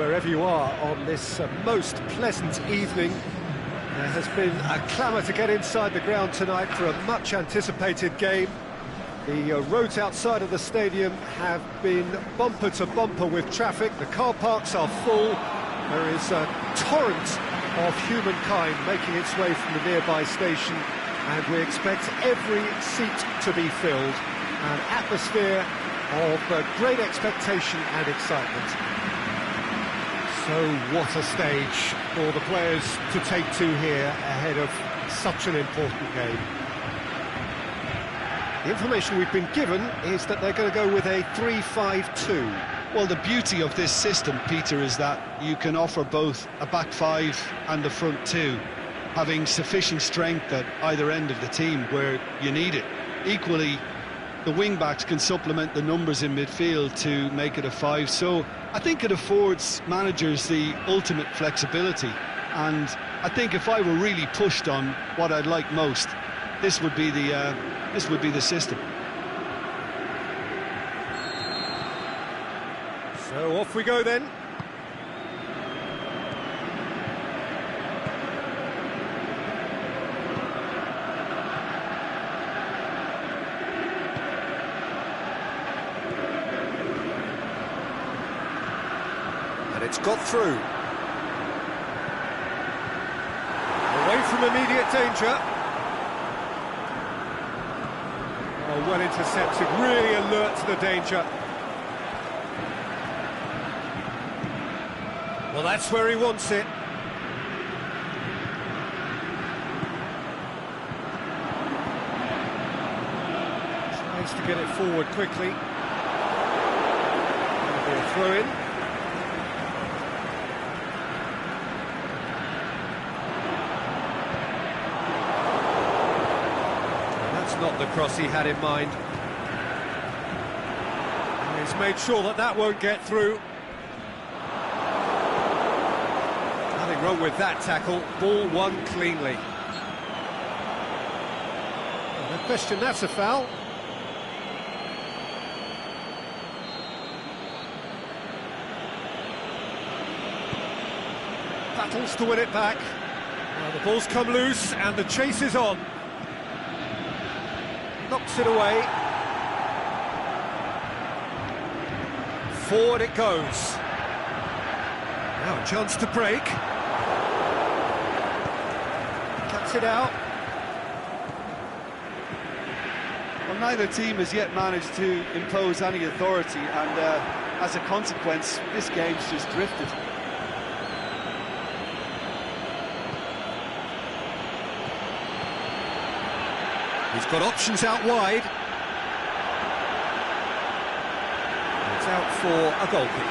wherever you are on this most pleasant evening. There has been a clamour to get inside the ground tonight for a much-anticipated game. The roads outside of the stadium have been bumper to bumper with traffic. The car parks are full. There is a torrent of humankind making its way from the nearby station, and we expect every seat to be filled. An atmosphere of great expectation and excitement. So what a stage for the players to take to here ahead of such an important game. The information we've been given is that they're going to go with a 3-5-2. Well, the beauty of this system, Peter, is that you can offer both a back five and a front two, having sufficient strength at either end of the team where you need it. Equally, the wing-backs can supplement the numbers in midfield to make it a five, so I think it affords managers the ultimate flexibility. And I think if I were really pushed on what I'd like most, this would be the system. So off we go then. It's got through. Away from immediate danger. Oh, well intercepted, really alert to the danger. Well, that's where he wants it. Tries to get it forward quickly. That'll be a throw-in. Not the cross he had in mind. And he's made sure that that won't get through. Nothing wrong with that tackle. Ball won cleanly. No question that's a foul. Battles to win it back. Well, the ball's come loose and the chase is on. Knocks it away. Forward it goes. Now a chance to break. Cuts it out. Well, neither team has yet managed to impose any authority, and as a consequence, this game's just drifted. He's got options out wide. It's out for a goal kick.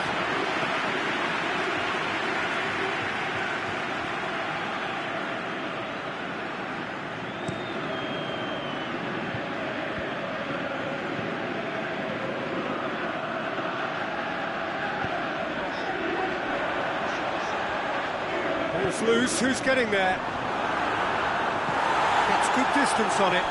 Ball's loose, who's getting there? Gets good distance on it.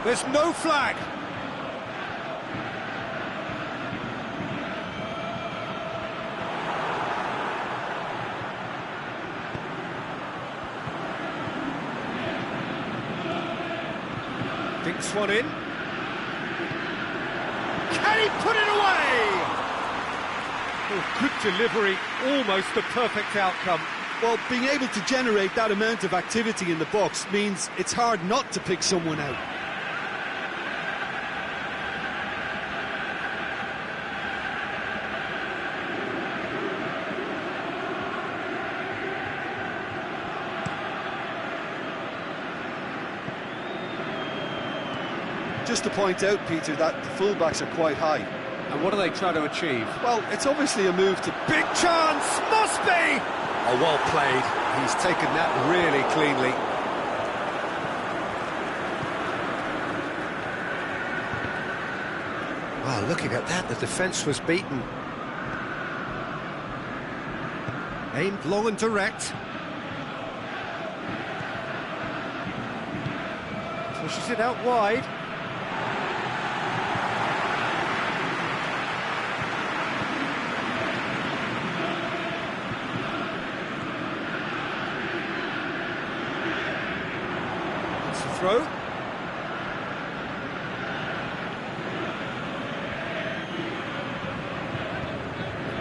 There's no flag. Dinks one in. Can he put it away? Oh, good delivery, almost the perfect outcome. Well, being able to generate that amount of activity in the box means it's hard not to pick someone out. Just to point out, Peter, that the fullbacks are quite high. And what are they trying to achieve? Well, it's obviously a move to... Big chance! Must be! Oh, well played. He's taken that really cleanly. Wow, looking at that, the defence was beaten. Aimed long and direct. Pushes it out wide. It's a throw.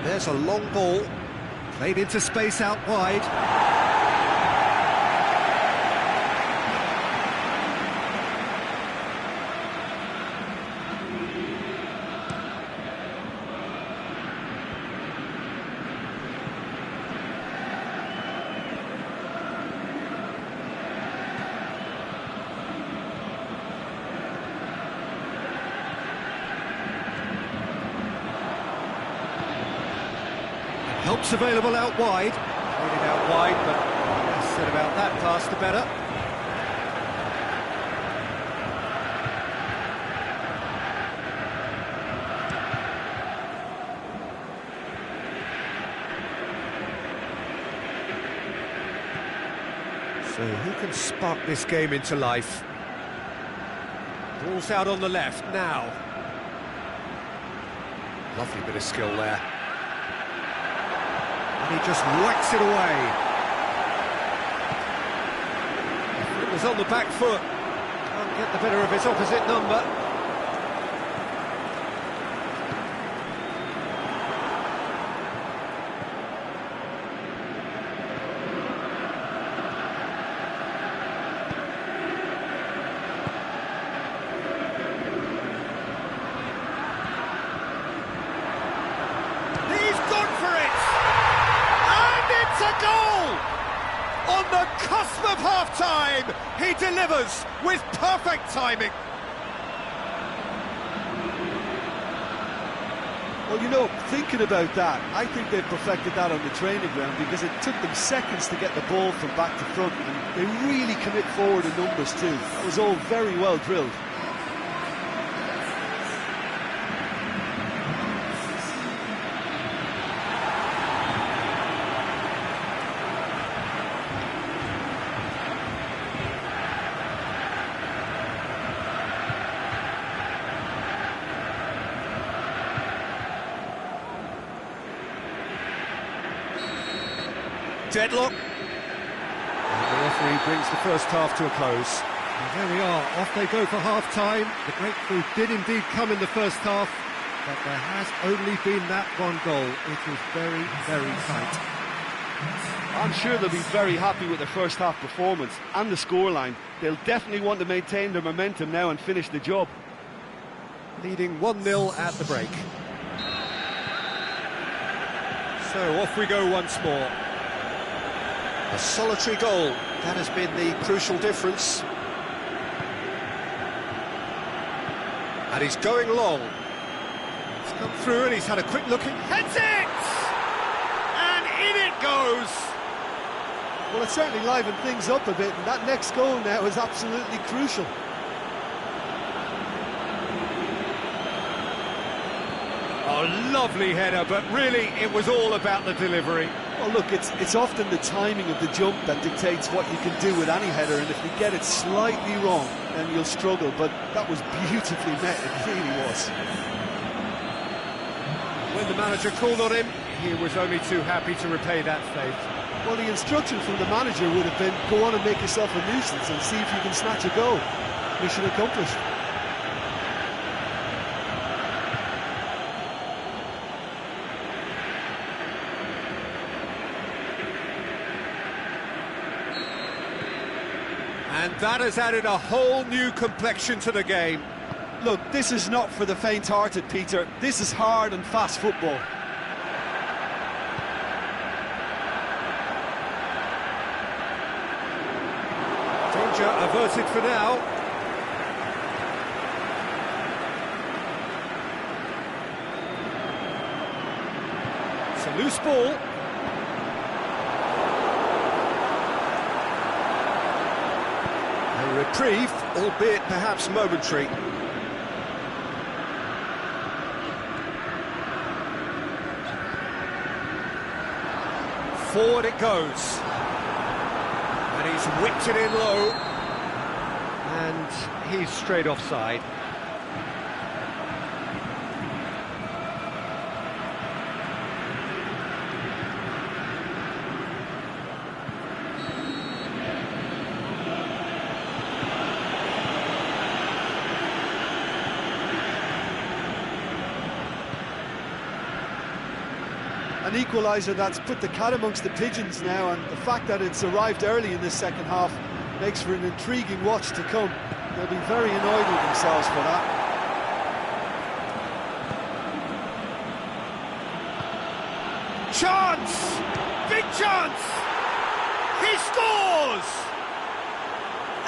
There's a long ball, played into space out wide. Help's available out wide. Played it out wide, but less said about that pass, the better. So who can spark this game into life? Ball's out on the left now. Lovely bit of skill there. He just whacks it away. It was on the back foot. Can't get the better of his opposite number. He's gone for it! It's a goal! On the cusp of half-time, he delivers with perfect timing. Well, you know, thinking about that, I think they've perfected that on the training ground because it took them seconds to get the ball from back to front, and they really commit forward in numbers too. That was all very well drilled. Deadlock. And the referee brings the first half to a close. And there we are, off they go for half-time. The breakthrough did indeed come in the first half, but there has only been that one goal. It was very, very tight. I'm sure they'll be very happy with their first half performance and the scoreline. They'll definitely want to maintain their momentum now and finish the job. Leading 1-0 at the break. So off we go once more. A solitary goal, that has been the crucial difference. And he's going long. He's come through and he's had a quick look and heads it! And in it goes! Well, it certainly livened things up a bit, and that next goal now is absolutely crucial. Oh, lovely header, but really it was all about the delivery. Well, look, it's often the timing of the jump that dictates what you can do with any header, and if you get it slightly wrong, then you'll struggle, but that was beautifully met, it really was. When the manager called on him, he was only too happy to repay that faith. Well, the instruction from the manager would have been, go on and make yourself a nuisance and see if you can snatch a goal. Mission accomplished. And that has added a whole new complexion to the game. Look, this is not for the faint-hearted, Peter. This is hard and fast football. Danger averted for now. It's a loose ball. A reprieve, albeit perhaps momentary. Forward it goes. And he's whipped it in low. And he's straight offside. An equaliser that's put the cat amongst the pigeons now, and the fact that it's arrived early in this second half makes for an intriguing watch to come. They'll be very annoyed with themselves for that. Chance! Big chance! He scores!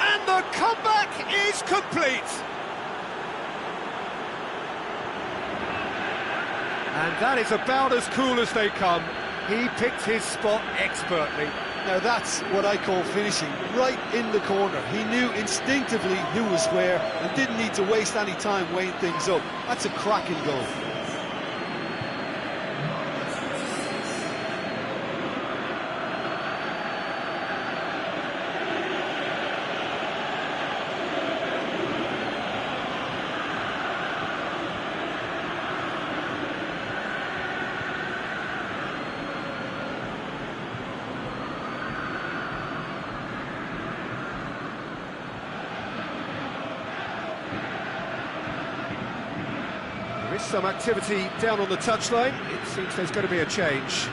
And the comeback is complete! And that is about as cool as they come. He picked his spot expertly. Now that's what I call finishing, right in the corner. He knew instinctively who was where and didn't need to waste any time weighing things up. That's a cracking goal. There is some activity down on the touchline. It seems there's going to be a change.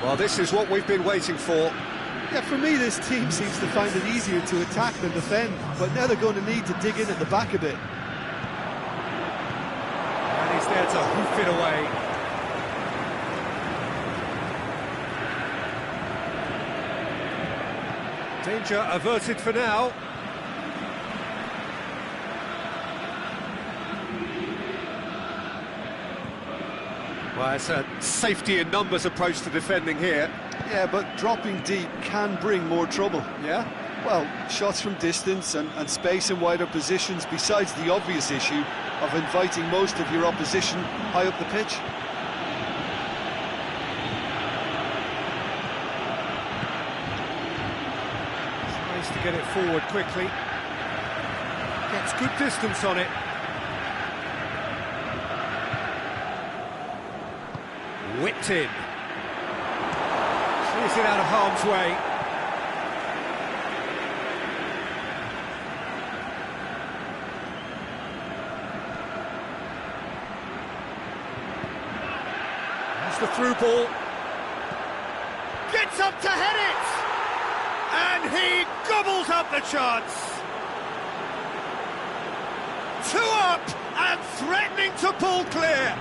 Well, this is what we've been waiting for. Yeah, for me, this team seems to find it easier to attack than defend, but now they're going to need to dig in at the back a bit. And he's there to hoof it away. Danger averted for now. Well, it's a safety in numbers approach to defending here. Yeah, but dropping deep can bring more trouble. Yeah? Well, shots from distance and space in wider positions, besides the obvious issue of inviting most of your opposition high up the pitch. Tries to get it forward quickly. Gets good distance on it. Whipped in. Clears it out of harm's way. That's the through ball. Gets up to head it! And he gobbles up the chance. 2 up and threatening to pull clear.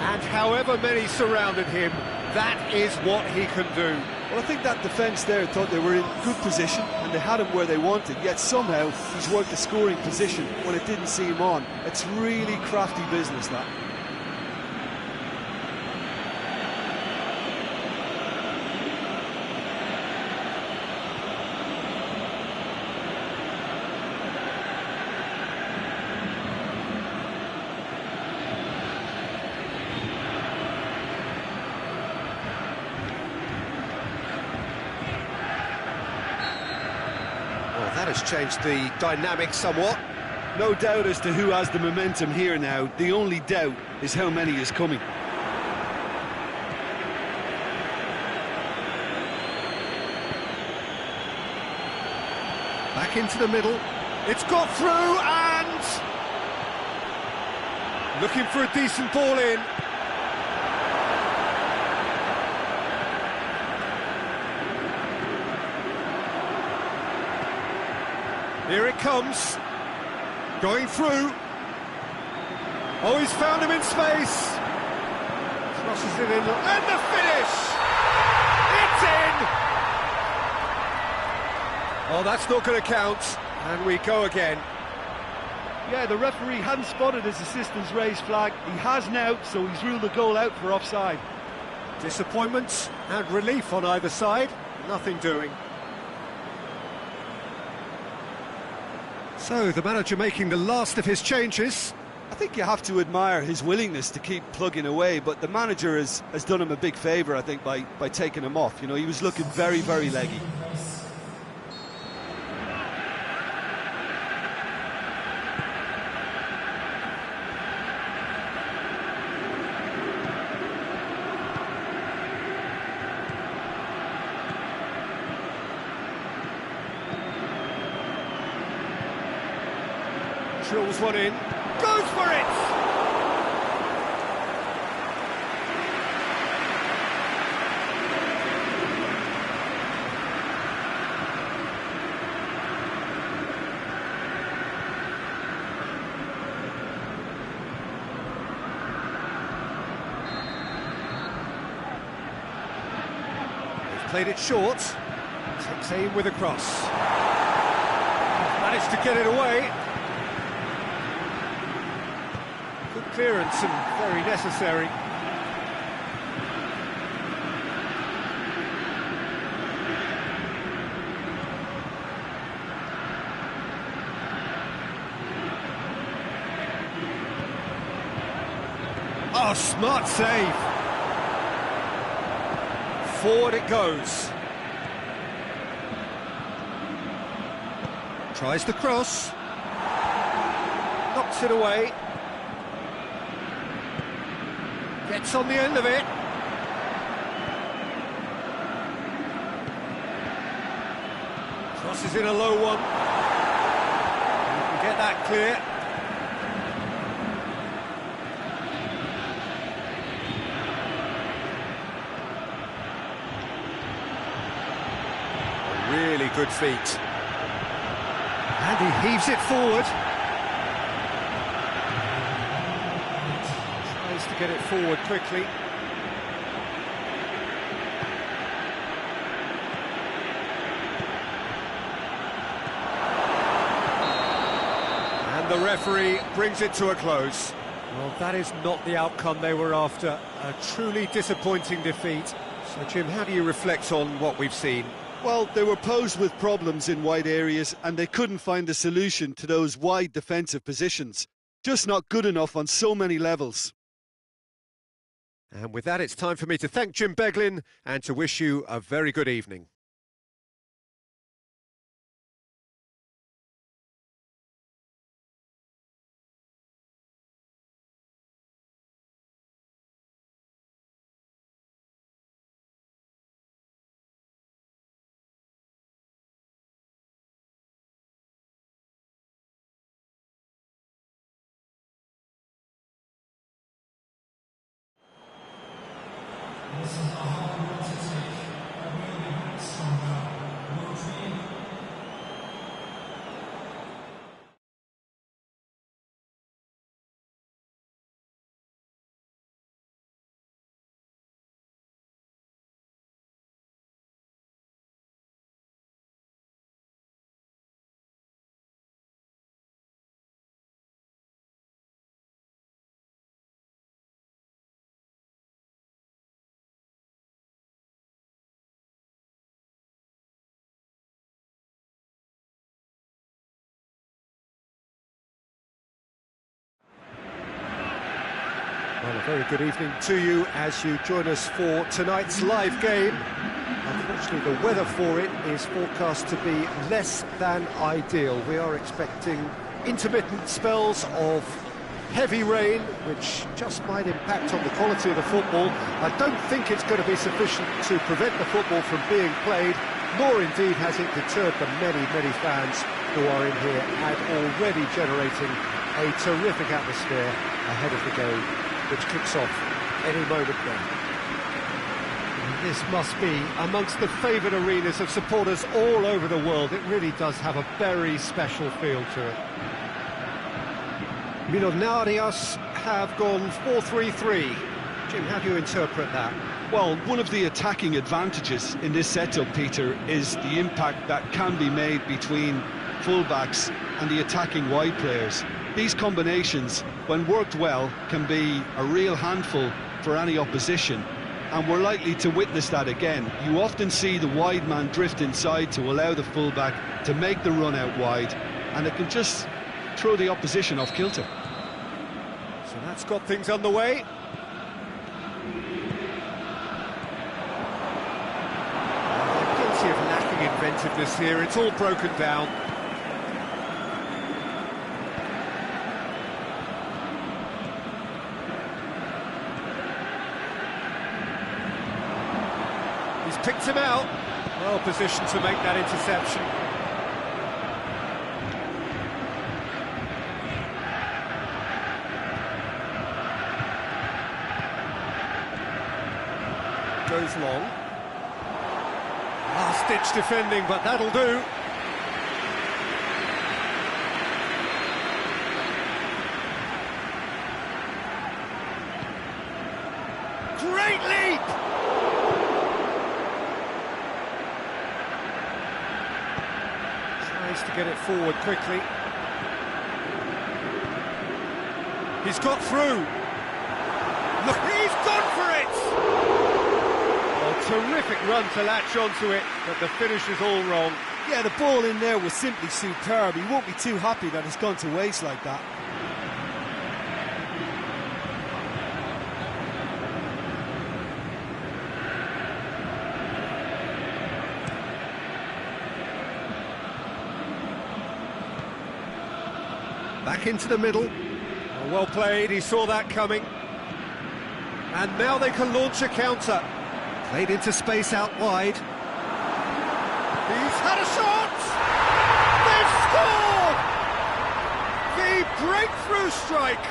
And however many surrounded him, that is what he can do. Well, I think that defence there thought they were in good position and they had him where they wanted, yet somehow he's worked a scoring position when it didn't see him on. It's really crafty business, that. That has changed the dynamic somewhat. No doubt as to who has the momentum here now. The only doubt is how many is coming. Back into the middle. It's got through and... looking for a decent ball in. Here it comes, going through. Oh, he's found him in space. Crosses it in, and the finish! It's in! Oh, that's not going to count, and we go again. Yeah, the referee hadn't spotted his assistant's raised flag. He has now, so he's ruled the goal out for offside. Disappointment and relief on either side, nothing doing. So, the manager making the last of his changes. I think you have to admire his willingness to keep plugging away, but the manager has done him a big favour, I think, by taking him off. You know, he was looking very, very leggy. Drills one in, goes for it! They've played it short, takes aim with a cross. Managed to get it away. Good clearance and very necessary. Oh, smart save. Forward it goes. Tries the cross. Knocks it away. Gets on the end of it. Crosses in a low one. You can get that clear. A really good feat. And he heaves it forward. To get it forward quickly. And the referee brings it to a close. Well, that is not the outcome they were after. A truly disappointing defeat. So, Jim, how do you reflect on what we've seen? Well, they were posed with problems in wide areas and they couldn't find a solution to those wide defensive positions. Just not good enough on so many levels. And with that, it's time for me to thank Jim Beglin and to wish you a very good evening. Well, a very good evening to you as you join us for tonight's live game. Unfortunately, the weather for it is forecast to be less than ideal. We are expecting intermittent spells of heavy rain, which just might impact on the quality of the football. I don't think it's going to be sufficient to prevent the football from being played, nor indeed has it deterred the many, many fans who are in here and already generating a terrific atmosphere ahead of the game, which kicks off any moment now. And this must be amongst the favoured arenas of supporters all over the world. It really does have a very special feel to it. Millonarios have gone 4-3-3. Jim, how do you interpret that? Well, one of the attacking advantages in this setup, Peter, is the impact that can be made between fullbacks and the attacking wide players. These combinations, when worked well, can be a real handful for any opposition, and we're likely to witness that again. You often see the wide man drift inside to allow the fullback to make the run out wide, and it can just throw the opposition off kilter. So that's got things underway. They're guilty of lacking inventiveness here. It's all broken down. He's picked him out. Well positioned to make that interception. Goes long. Last-ditch defending, but that'll do. Great leap! Tries to get it forward quickly. He's got through. Look, he's gone for it! Terrific run to latch onto it, but the finish is all wrong. Yeah, the ball in there was simply superb. He won't be too happy that it's gone to waste like that. Back into the middle. Oh, well played, he saw that coming. And now they can launch a counter. Played into space out wide. He's had a shot! They've scored! The breakthrough strike!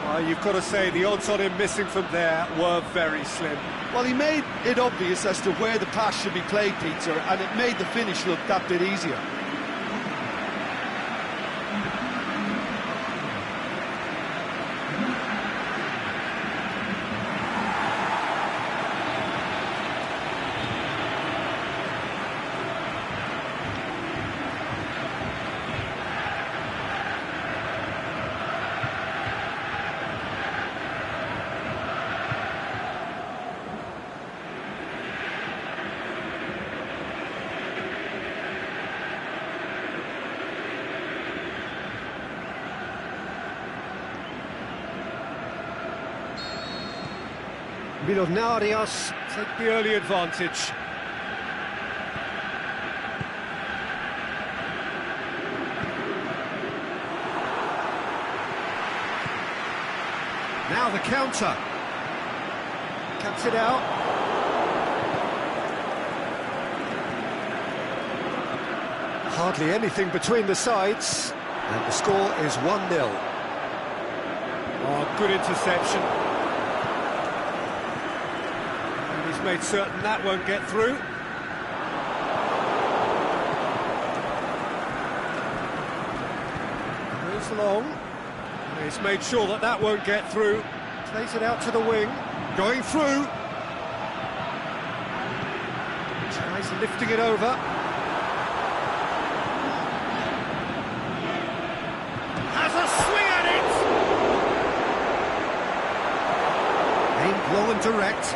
Well, you've got to say the odds on him missing from there were very slim. Well, he made it obvious as to where the pass should be played, Peter, and it made the finish look that bit easier. Millonarios take the early advantage. Now the counter. Cuts it out. Hardly anything between the sides. And the score is 1-0. Oh, good interception. Made certain that won't get through. Moves along. He's made sure that that won't get through. Plays it out to the wing. Going through. Tries lifting it over. Has a swing at it! Aimed low and direct.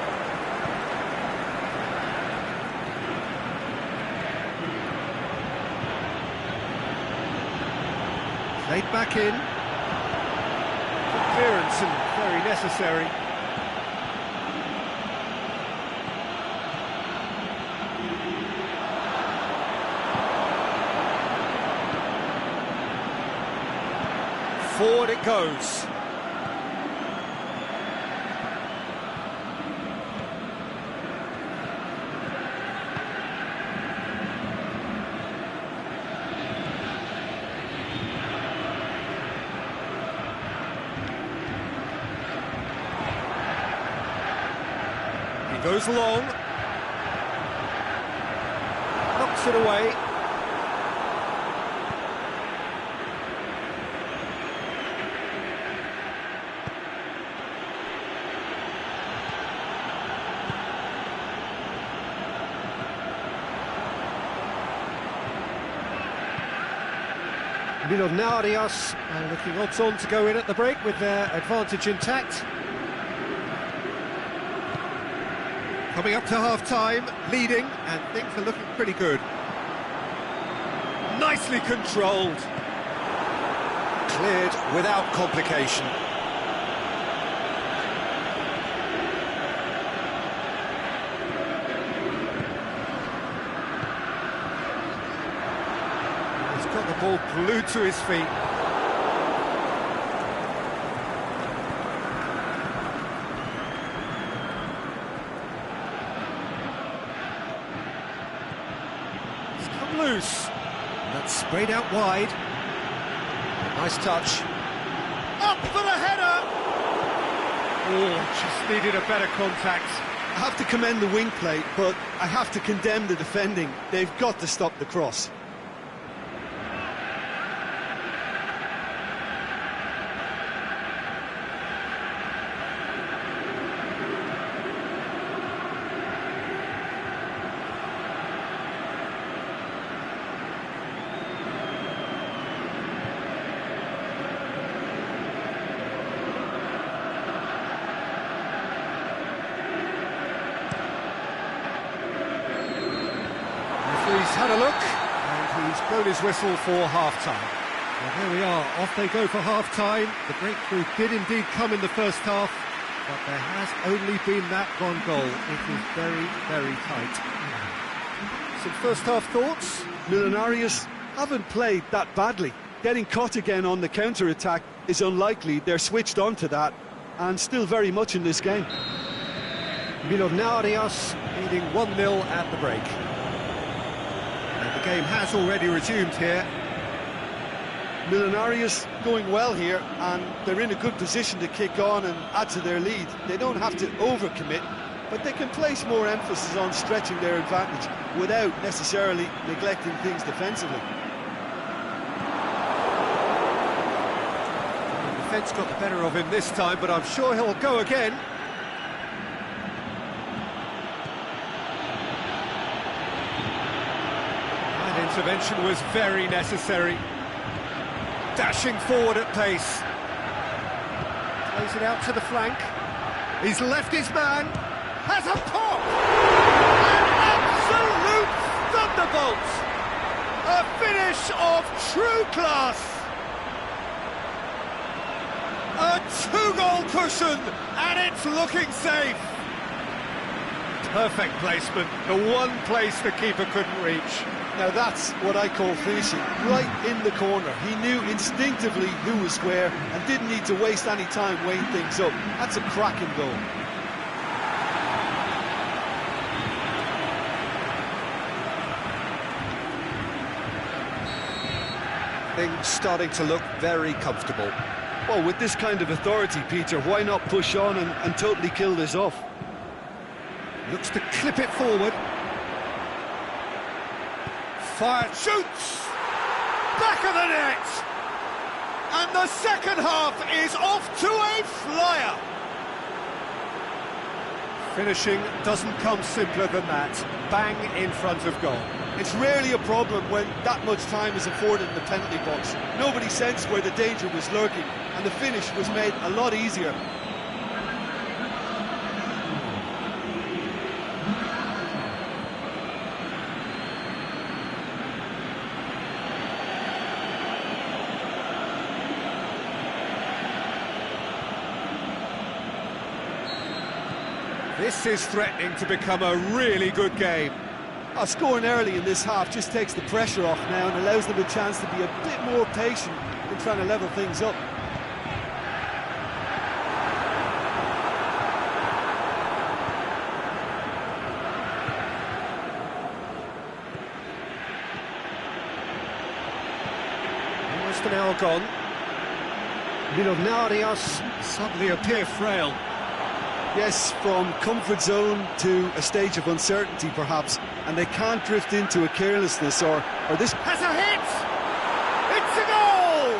Played back in. Good clearance and very necessary. Forward it goes. Goes long, knocks it away. Millonarios looking odds on to go in at the break with their advantage intact. Coming up to half-time, leading, and things are looking pretty good. Nicely controlled. Cleared without complication. He's got the ball glued to his feet. It's come loose. And that's sprayed out wide. Nice touch. Up for the header! Oh, just needed a better contact. I have to commend the wing play, but I have to condemn the defending. They've got to stop the cross. He's had a look, and he's blown his whistle for half-time. Well, there we are, off they go for half-time. The breakthrough did indeed come in the first half, but there has only been that one goal. It is very, very tight. Some first-half thoughts? Millonarius haven't played that badly. Getting caught again on the counter-attack is unlikely. They're switched on to that, and still very much in this game. Millonarius leading 1-0 at the break. And the game has already resumed here. Millonarius going well here, and they're in a good position to kick on and add to their lead. They don't have to overcommit, but they can place more emphasis on stretching their advantage without necessarily neglecting things defensively. The defence got the better of him this time, but I'm sure he'll go again. That intervention was very necessary. Dashing forward at pace. Plays it out to the flank. He's left his man. Has a pop! An absolute thunderbolt! A finish of true class! A two-goal cushion, and it's looking safe. Perfect placement, the one place the keeper couldn't reach. Now that's what I call finishing, right in the corner. He knew instinctively who was where and didn't need to waste any time weighing things up. That's a cracking goal. Things starting to look very comfortable. Well, with this kind of authority, Peter, why not push on and totally kill this off? Looks to clip it forward. Fired, shoots! Back of the net! And the second half is off to a flyer! Finishing doesn't come simpler than that. Bang in front of goal. It's rarely a problem when that much time is afforded in the penalty box. Nobody sensed where the danger was lurking, and the finish was made a lot easier. This is threatening to become a really good game. Scoring early in this half just takes the pressure off now and allows them a chance to be a bit more patient in trying to level things up. Almost an hour gone. Millonarius suddenly appear frail. Yes, from comfort zone to a stage of uncertainty perhaps, and they can't drift into a carelessness or this... Has a hit! It's a goal!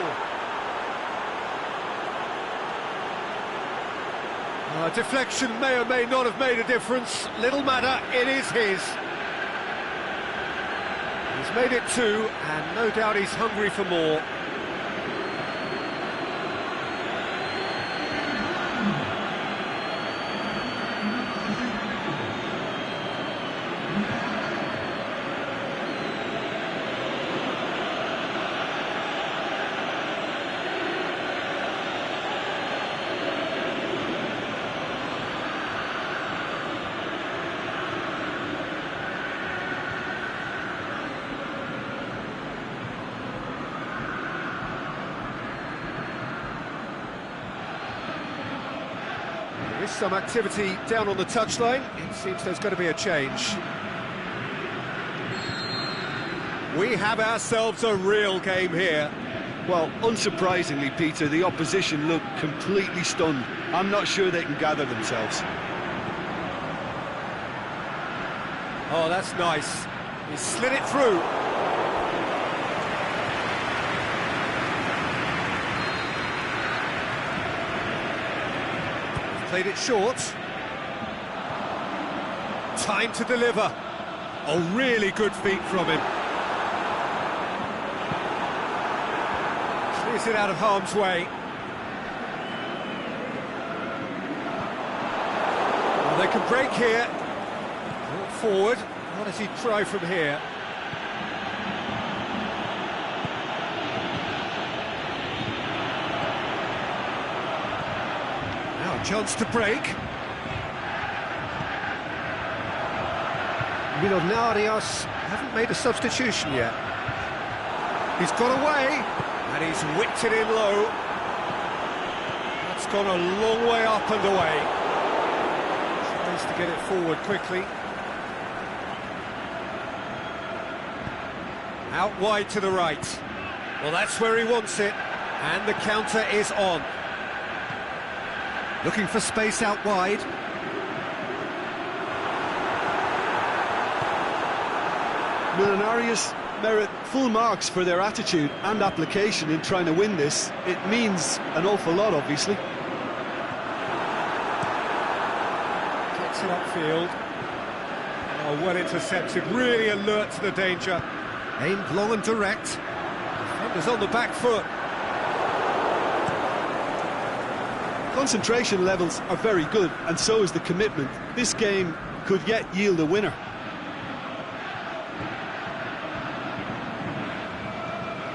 Deflection may or may not have made a difference. Little matter, it is his. He's made it two, and no doubt he's hungry for more. There is some activity down on the touchline. It seems there's going to be a change. We have ourselves a real game here. Well, unsurprisingly, Peter, the opposition look completely stunned. I'm not sure they can gather themselves. Oh, that's nice. He slid it through. Played it short. Time to deliver. Oh, really good feet from him. Clears it out of harm's way. Well, they can break here. Brought forward. What does he try from here? Now a chance to break. Millonarios haven't made a substitution yet. He's got away, and he's whipped it in low. That's gone a long way up and away. Tries to get it forward quickly. Out wide to the right. Well, that's where he wants it, and the counter is on. Looking for space out wide. Millonarios merit full marks for their attitude and application in trying to win this. It means an awful lot, obviously. Gets it upfield. Oh, well intercepted, really alert to the danger. Aimed long and direct. Defender's on the back foot. Concentration levels are very good, and so is the commitment. This game could yet yield a winner.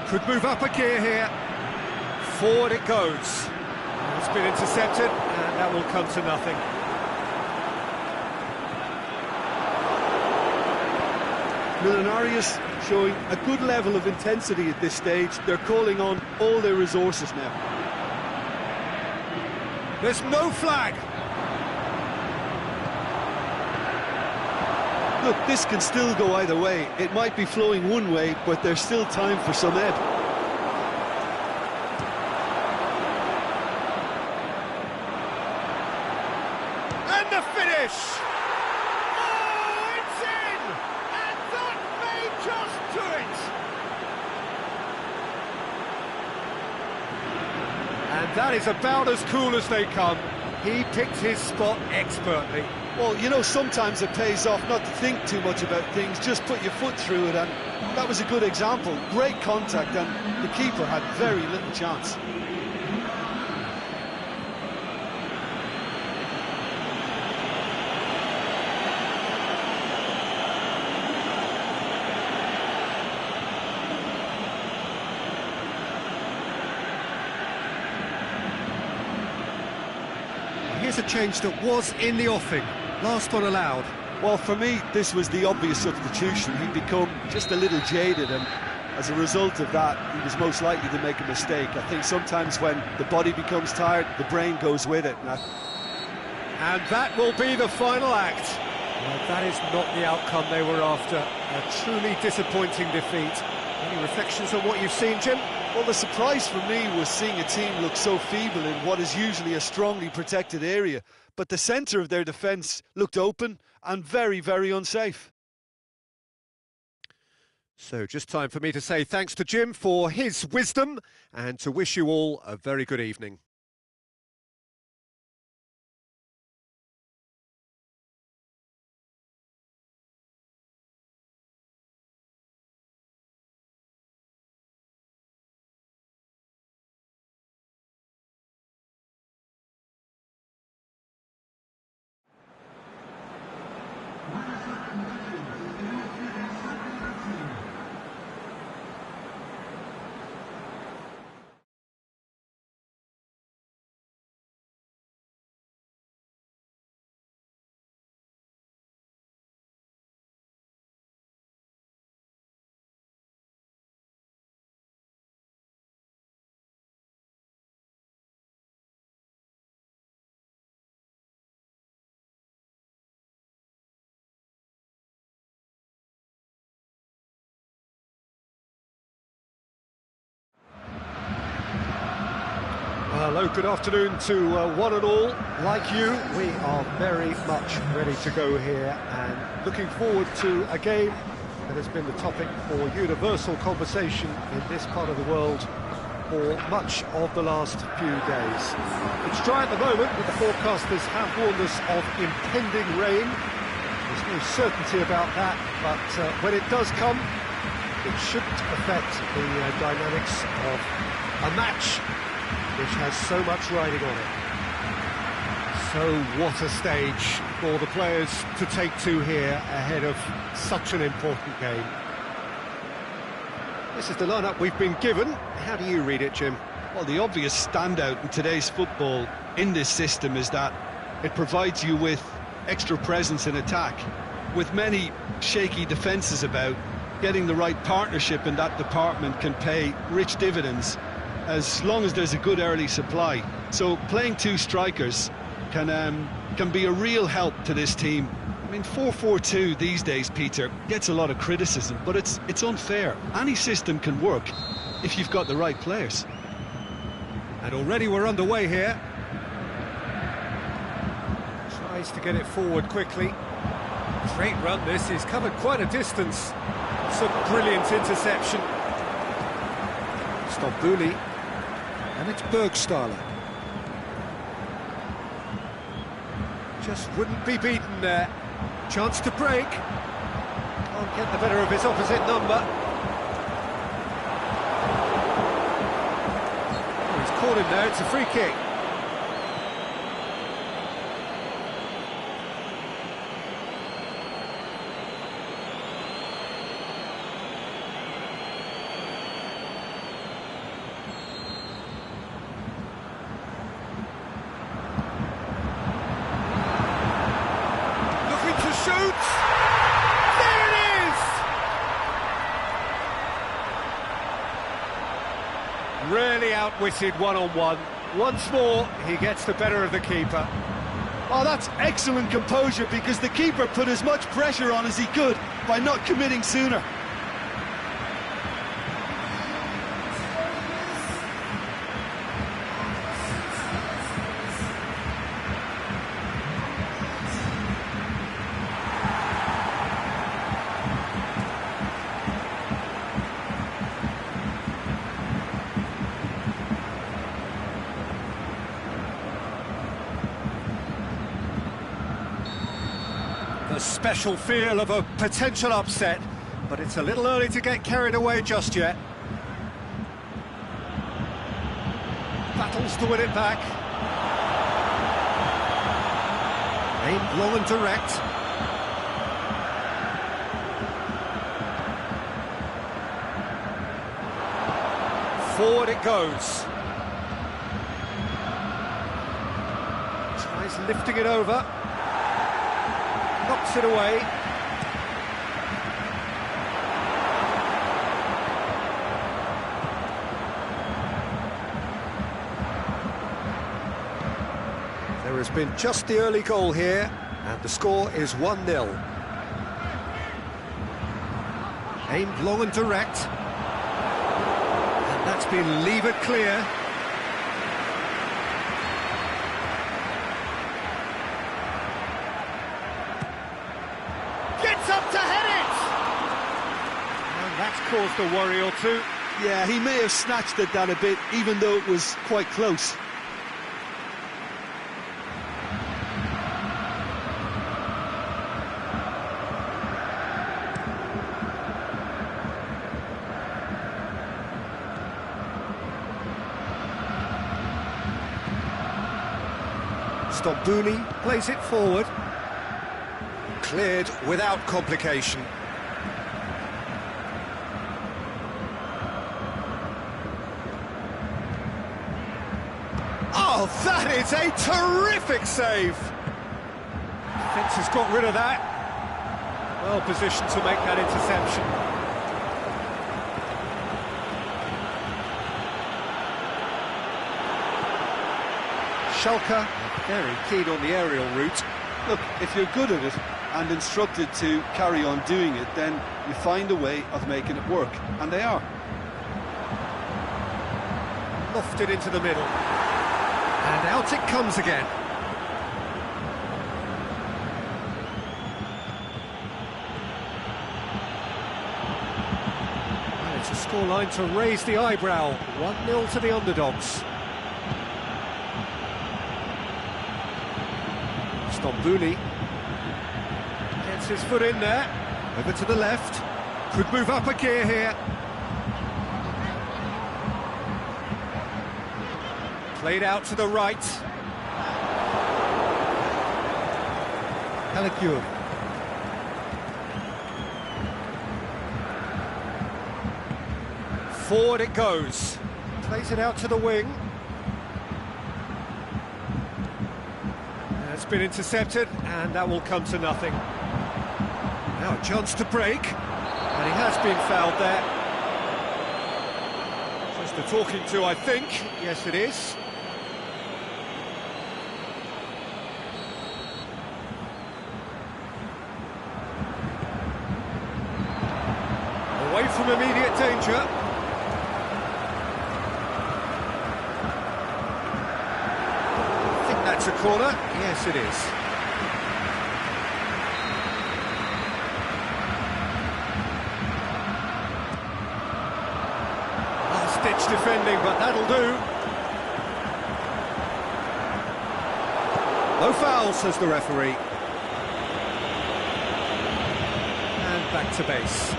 Could move up a gear here. Forward it goes. It's been intercepted, and that will come to nothing. Millonarios showing a good level of intensity at this stage. They're calling on all their resources now. There's no flag. Look, this can still go either way. It might be flowing one way, but there's still time for some ebb. And the finish! Oh, it's in! And that may just do it! And that is about as cool as they come. He picked his spot expertly. Well, you know, sometimes it pays off not to think too much about things, just put your foot through it, and that was a good example. Great contact, and the keeper had very little chance. Here's a change that was in the offing. Last one allowed. Well, for me, this was the obvious substitution. He'd become just a little jaded, and as a result of that, he was most likely to make a mistake. I think sometimes when the body becomes tired, the brain goes with it. And that will be the final act. Well, that is not the outcome they were after. A truly disappointing defeat. Any reflections on what you've seen, Jim? Well, the surprise for me was seeing a team look so feeble in what is usually a strongly protected area. But the centre of their defence looked open and very, very unsafe. So just time for me to say thanks to Jim for his wisdom and to wish you all a very good evening. Hello, good afternoon to one and all. Like you, we are very much ready to go here and looking forward to a game that has been the topic for universal conversation in this part of the world for much of the last few days. It's dry at the moment, but the forecasters have warned us of impending rain. There's no certainty about that, but when it does come, it shouldn't affect the dynamics of a match which has so much riding on it. So what a stage for the players to take to here ahead of such an important game. This is the lineup we've been given. How do you read it, Jim? Well, the obvious standout in today's football in this system is that it provides you with extra presence in attack. With many shaky defences about, getting the right partnership in that department can pay rich dividends as long as there's a good early supply. So playing two strikers can be a real help to this team. I mean, 4-4-2 these days, Peter, gets a lot of criticism, but it's unfair. Any system can work if you've got the right players. And already we're underway here. Tries to get it forward quickly. Great run this, he's covered quite a distance. Some brilliant interception. Stombouli. And it's Bergstaller. Just wouldn't be beaten there. Chance to break. Can't get the better of his opposite number. Oh, he's caught him there, it's a free kick. Shoots! There it is! Really outwitted one-on-one. Once more, he gets the better of the keeper. Oh, that's excellent composure, because the keeper put as much pressure on as he could by not committing sooner. The special feel of a potential upset, but it's a little early to get carried away just yet. Battles to win it back. Aimed long and direct. Forward it goes. Tries lifting it over. Knocks it away. There has been just the early goal here, and the score is 1-0. Aimed long and direct. And that's been levered clear. Up to head it! And that's caused a worry or two. Yeah, he may have snatched at that a bit, even though it was quite close. Stombouli plays it forward. Cleared without complication. Oh, that is a terrific save! Defence has got rid of that. Well positioned to make that interception. Schalke very keen on the aerial route. Look, if you're good at it and instructed to carry on doing it, then you find a way of making it work, and they are. Lofted into the middle. And out it comes again. Well, it's a scoreline to raise the eyebrow. 1-0 to the underdogs. Stambouli gets his foot in there. Over to the left. Could move up a gear here. Played out to the right. Caligiuri. Forward it goes. Plays it out to the wing. It's been intercepted, and that will come to nothing. Now a chance to break, and he has been fouled there. Just a talking to, I think. Yes, it is. Away from immediate danger. I think that's a corner. Yes, it is. Last-ditch defending, but that'll do. No foul, says the referee. And back to base.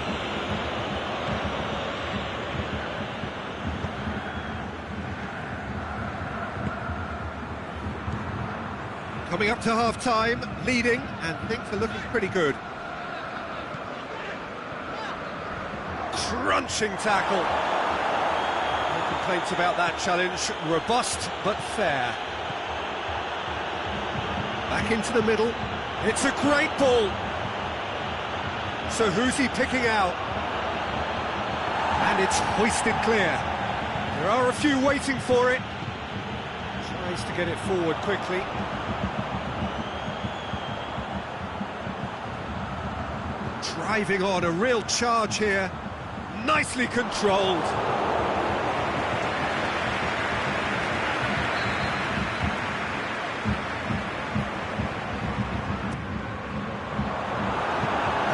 Coming up to half-time, leading, and things are looking pretty good. Crunching tackle. No complaints about that challenge. Robust, but fair. Back into the middle. It's a great ball. So who's he picking out? And it's hoisted clear. There are a few waiting for it. Tries to get it forward quickly. Driving on, a real charge here. Nicely controlled.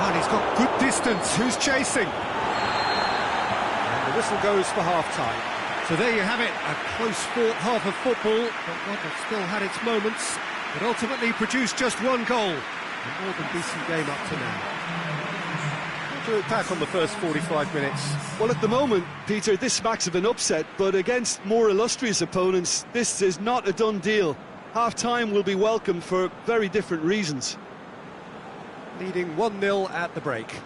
And he's got good distance. Who's chasing? And the whistle goes for half-time. So there you have it, a close-fought half of football, but one that still had its moments. It ultimately produced just one goal. A more than decent game up to now. Do it back on the first 45 minutes. Well, at the moment, Peter, this smacks of an upset, but against more illustrious opponents, this is not a done deal. Half-time will be welcomed for very different reasons. Leading 1-0 at the break.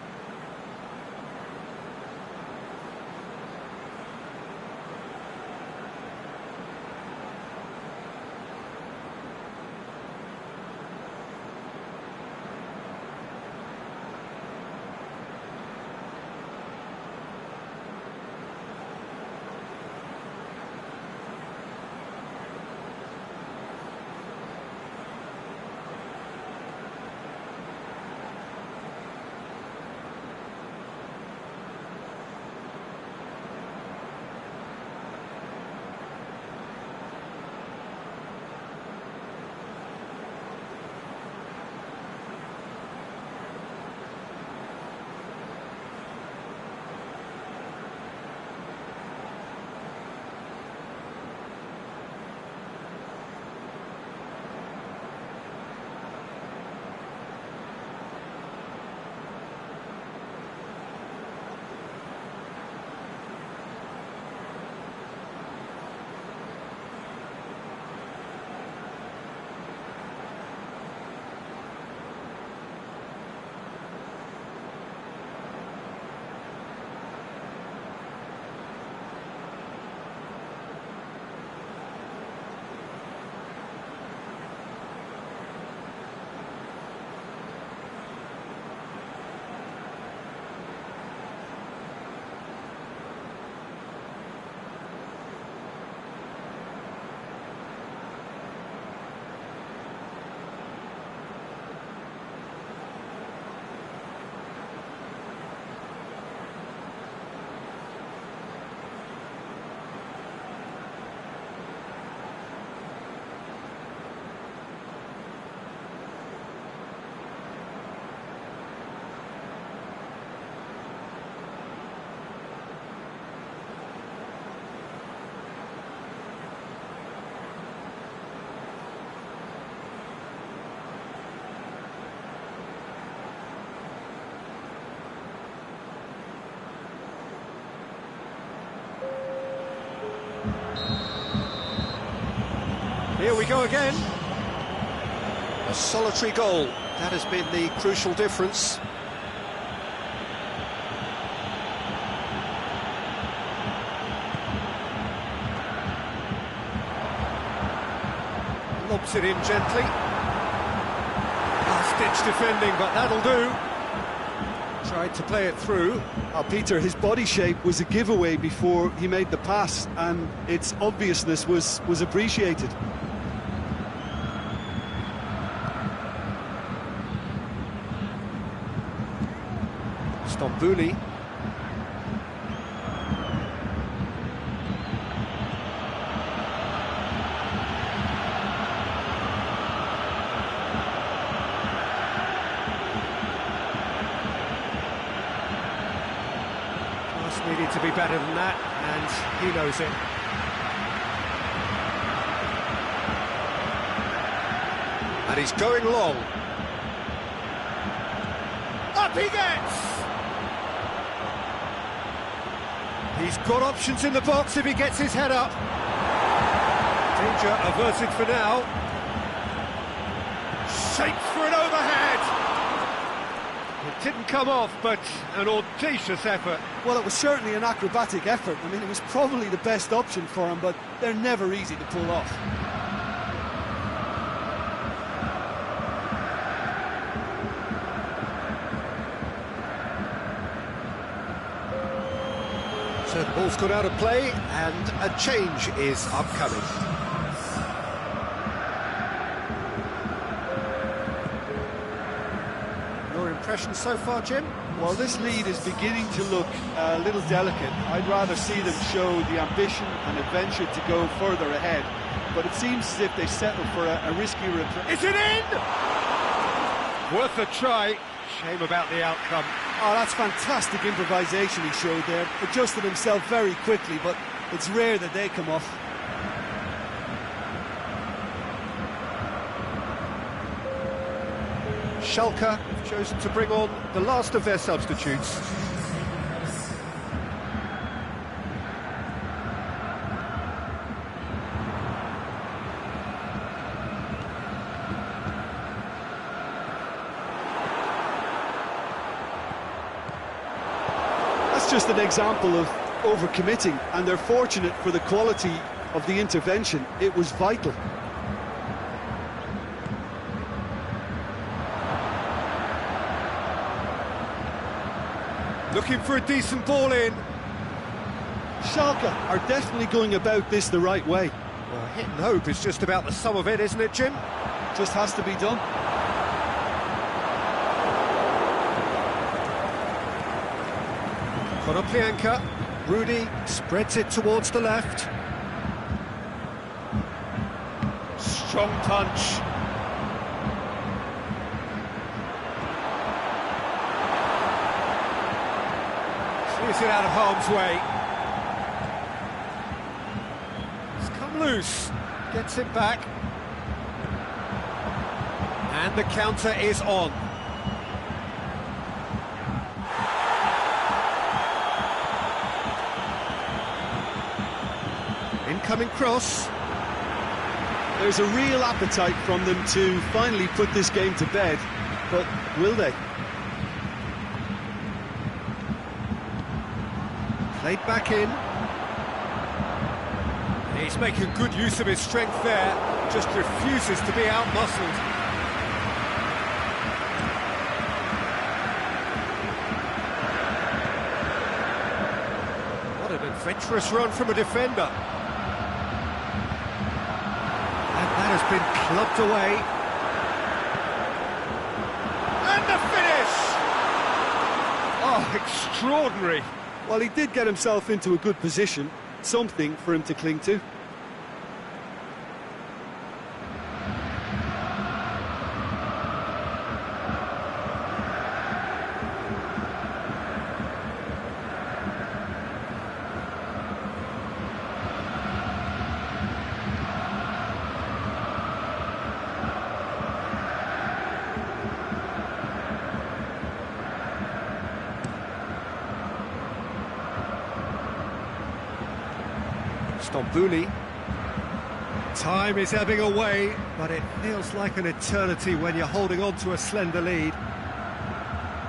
Here we go again. A solitary goal. That has been the crucial difference. Lobs it in gently. Last-ditch defending, but that'll do. Tried to play it through. Oh, Peter, his body shape was a giveaway before he made the pass, and its obviousness was appreciated. Stambouli. Needed to be better than that, and he knows it. And he's going long. Up he gets! He's got options in the box if he gets his head up. Danger averted for now. Shapes for an overhead! It didn't come off, but an audacious effort. Well, it was certainly an acrobatic effort. I mean, it was probably the best option for him, but they're never easy to pull off. So the ball's got out of play, and a change is upcoming. Impressions so far, Jim? Well, this lead is beginning to look a little delicate. I'd rather see them show the ambition and adventure to go further ahead, but it seems as if they settle for a riskier approach. Is it in? Worth a try. Shame about the outcome. Oh, that's fantastic improvisation he showed there. Adjusted himself very quickly, but it's rare that they come off. Schalke have chosen to bring on the last of their substitutes. That's just an example of overcommitting, and they're fortunate for the quality of the intervention. It was vital. Looking for a decent ball in. Schalke are definitely going about this the right way. Well, hit and hope is just about the sum of it, isn't it, Jim? Just has to be done. Konoplyanka. Rudy spreads it towards the left. Strong punch. Clears it out of harm's way. It's come loose. Gets it back. And the counter is on. Incoming cross. There's a real appetite from them to finally put this game to bed, but will they? Played back in. He's making good use of his strength there, just refuses to be out-muscled. What an adventurous run from a defender. And that has been clubbed away. And the finish! Oh, extraordinary. Well, he did get himself into a good position, something for him to cling to. Stambouli Time is ebbing away, but it feels like an eternity when you're holding on to a slender lead.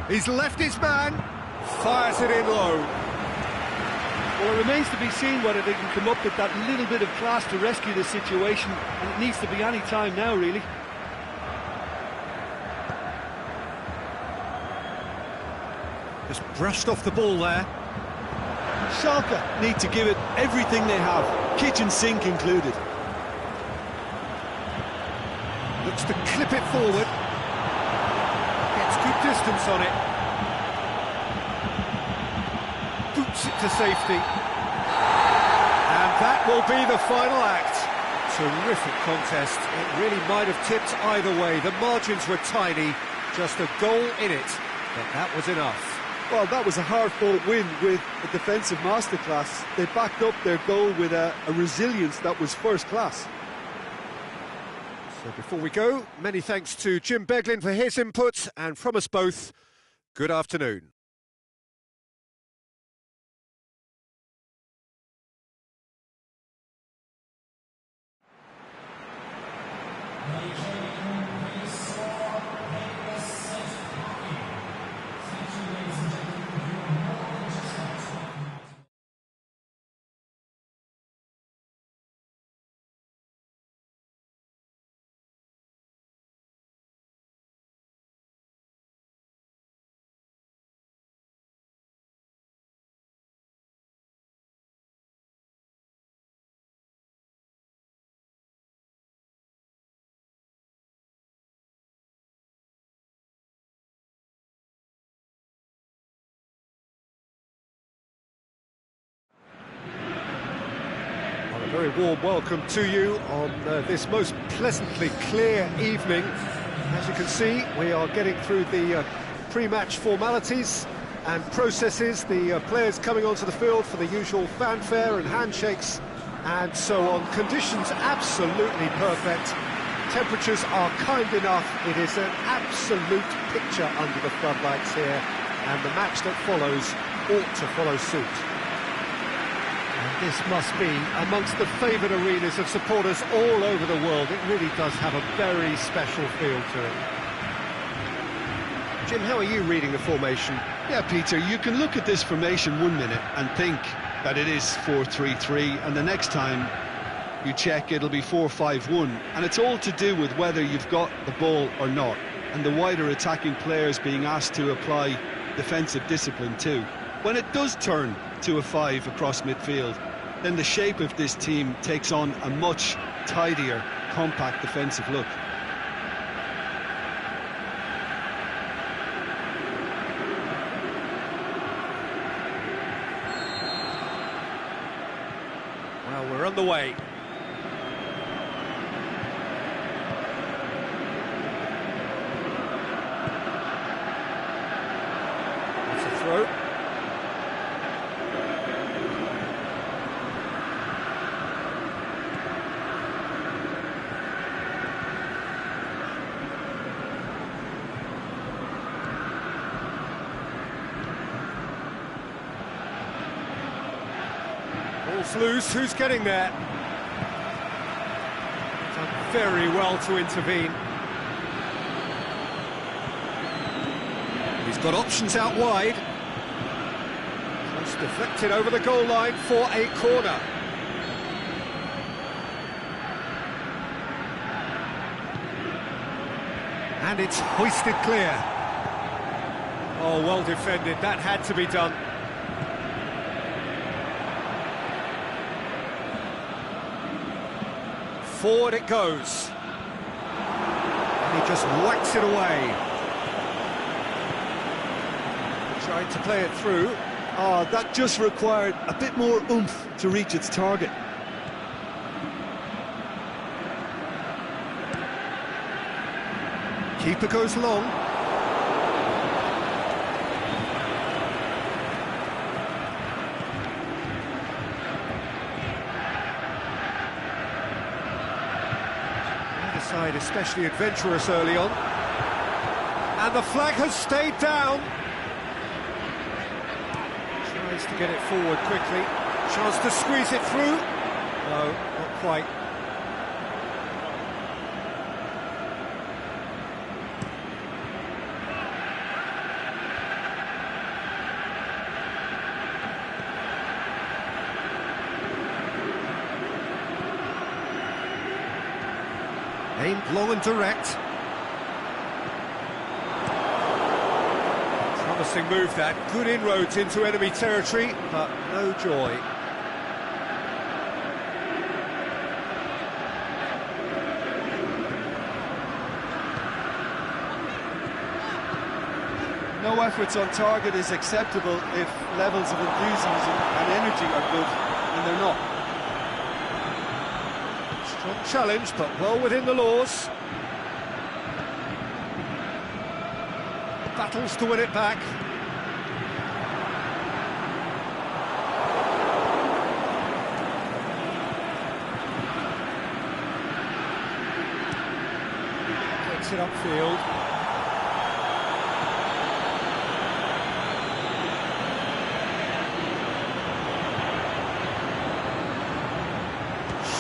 He's left his man, fires it in low. Well, it remains to be seen whether they can come up with that little bit of class to rescue the situation, and it needs to be any time now, really. Just brushed off the ball there. Schalke need to give it everything they have, kitchen sink included. Looks to clip it forward. Gets good distance on it. Boots it to safety. And that will be the final act. Terrific contest. It really might have tipped either way. The margins were tiny, just a goal in it, but that was enough. Well, that was a hard-fought win with a defensive masterclass. They backed up their goal with a resilience that was first class. So before we go, many thanks to Jim Beglin for his input, and from us both, good afternoon. A very warm welcome to you on this most pleasantly clear evening. As you can see, we are getting through the pre-match formalities and processes, the players coming onto the field for the usual fanfare and handshakes and so on. Conditions absolutely perfect. Temperatures are kind enough. It is an absolute picture under the floodlights here, and the match that follows ought to follow suit. And this must be amongst the favoured arenas of supporters all over the world. It really does have a very special feel to it. Jim, how are you reading the formation? Yeah, Peter, you can look at this formation 1 minute and think that it is 4-3-3, and the next time you check it'll be 4-5-1, and it's all to do with whether you've got the ball or not, and the wider attacking players being asked to apply defensive discipline too. When it does turn to a 5 across midfield, then the shape of this team takes on a much tidier, compact defensive look. Well, we're on the way. That's a throw. Ball's loose, who's getting there? Done very well to intervene. He's got options out wide. Just deflected over the goal line for a corner. And it's hoisted clear. Oh, well defended, that had to be done. Forward it goes. And he just whacks it away. Tried to play it through. Oh, that just required a bit more oomph to reach its target. Keeper goes long. Side especially adventurous early on, and the flag has stayed down. Tries to get it forward quickly, chance to squeeze it through. No, not quite. long and direct. Promising move that, good inroads into enemy territory, but no joy. No efforts on target is acceptable if levels of enthusiasm and energy are good, and they're not. Strong challenge, but well within the laws. Battles to win it back. Gets it upfield.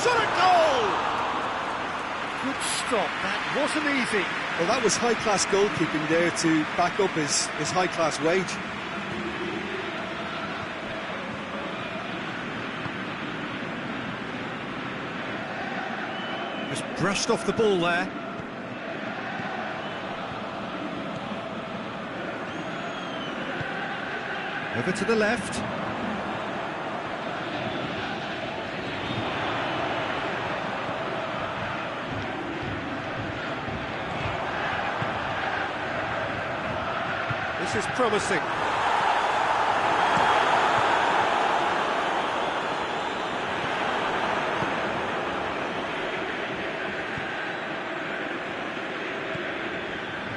Shot at goal! Good stop, that wasn't easy. Well, that was high-class goalkeeping there to back up his high-class wage. Just brushed off the ball there. Over to the left. This is promising.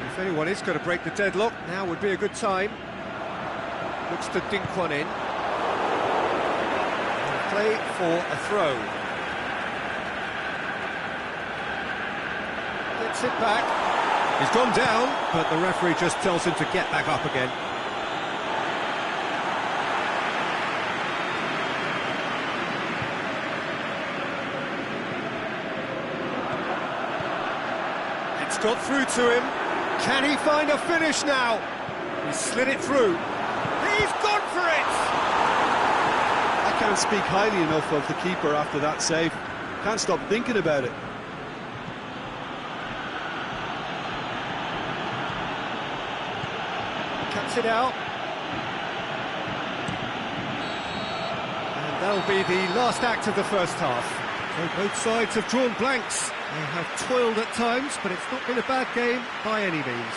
If anyone is going to break the deadlock, now would be a good time. Looks to dink one in. Play for a throw. Gets it back. He's gone down, but the referee just tells him to get back up again. It's got through to him. Can he find a finish now? He's slid it through. He's gone for it! I can't speak highly enough of the keeper after that save. Can't stop thinking about it. Cuts it out. And that'll be the last act of the first half. So both sides have drawn blanks. They have toiled at times, but it's not been a bad game by any means.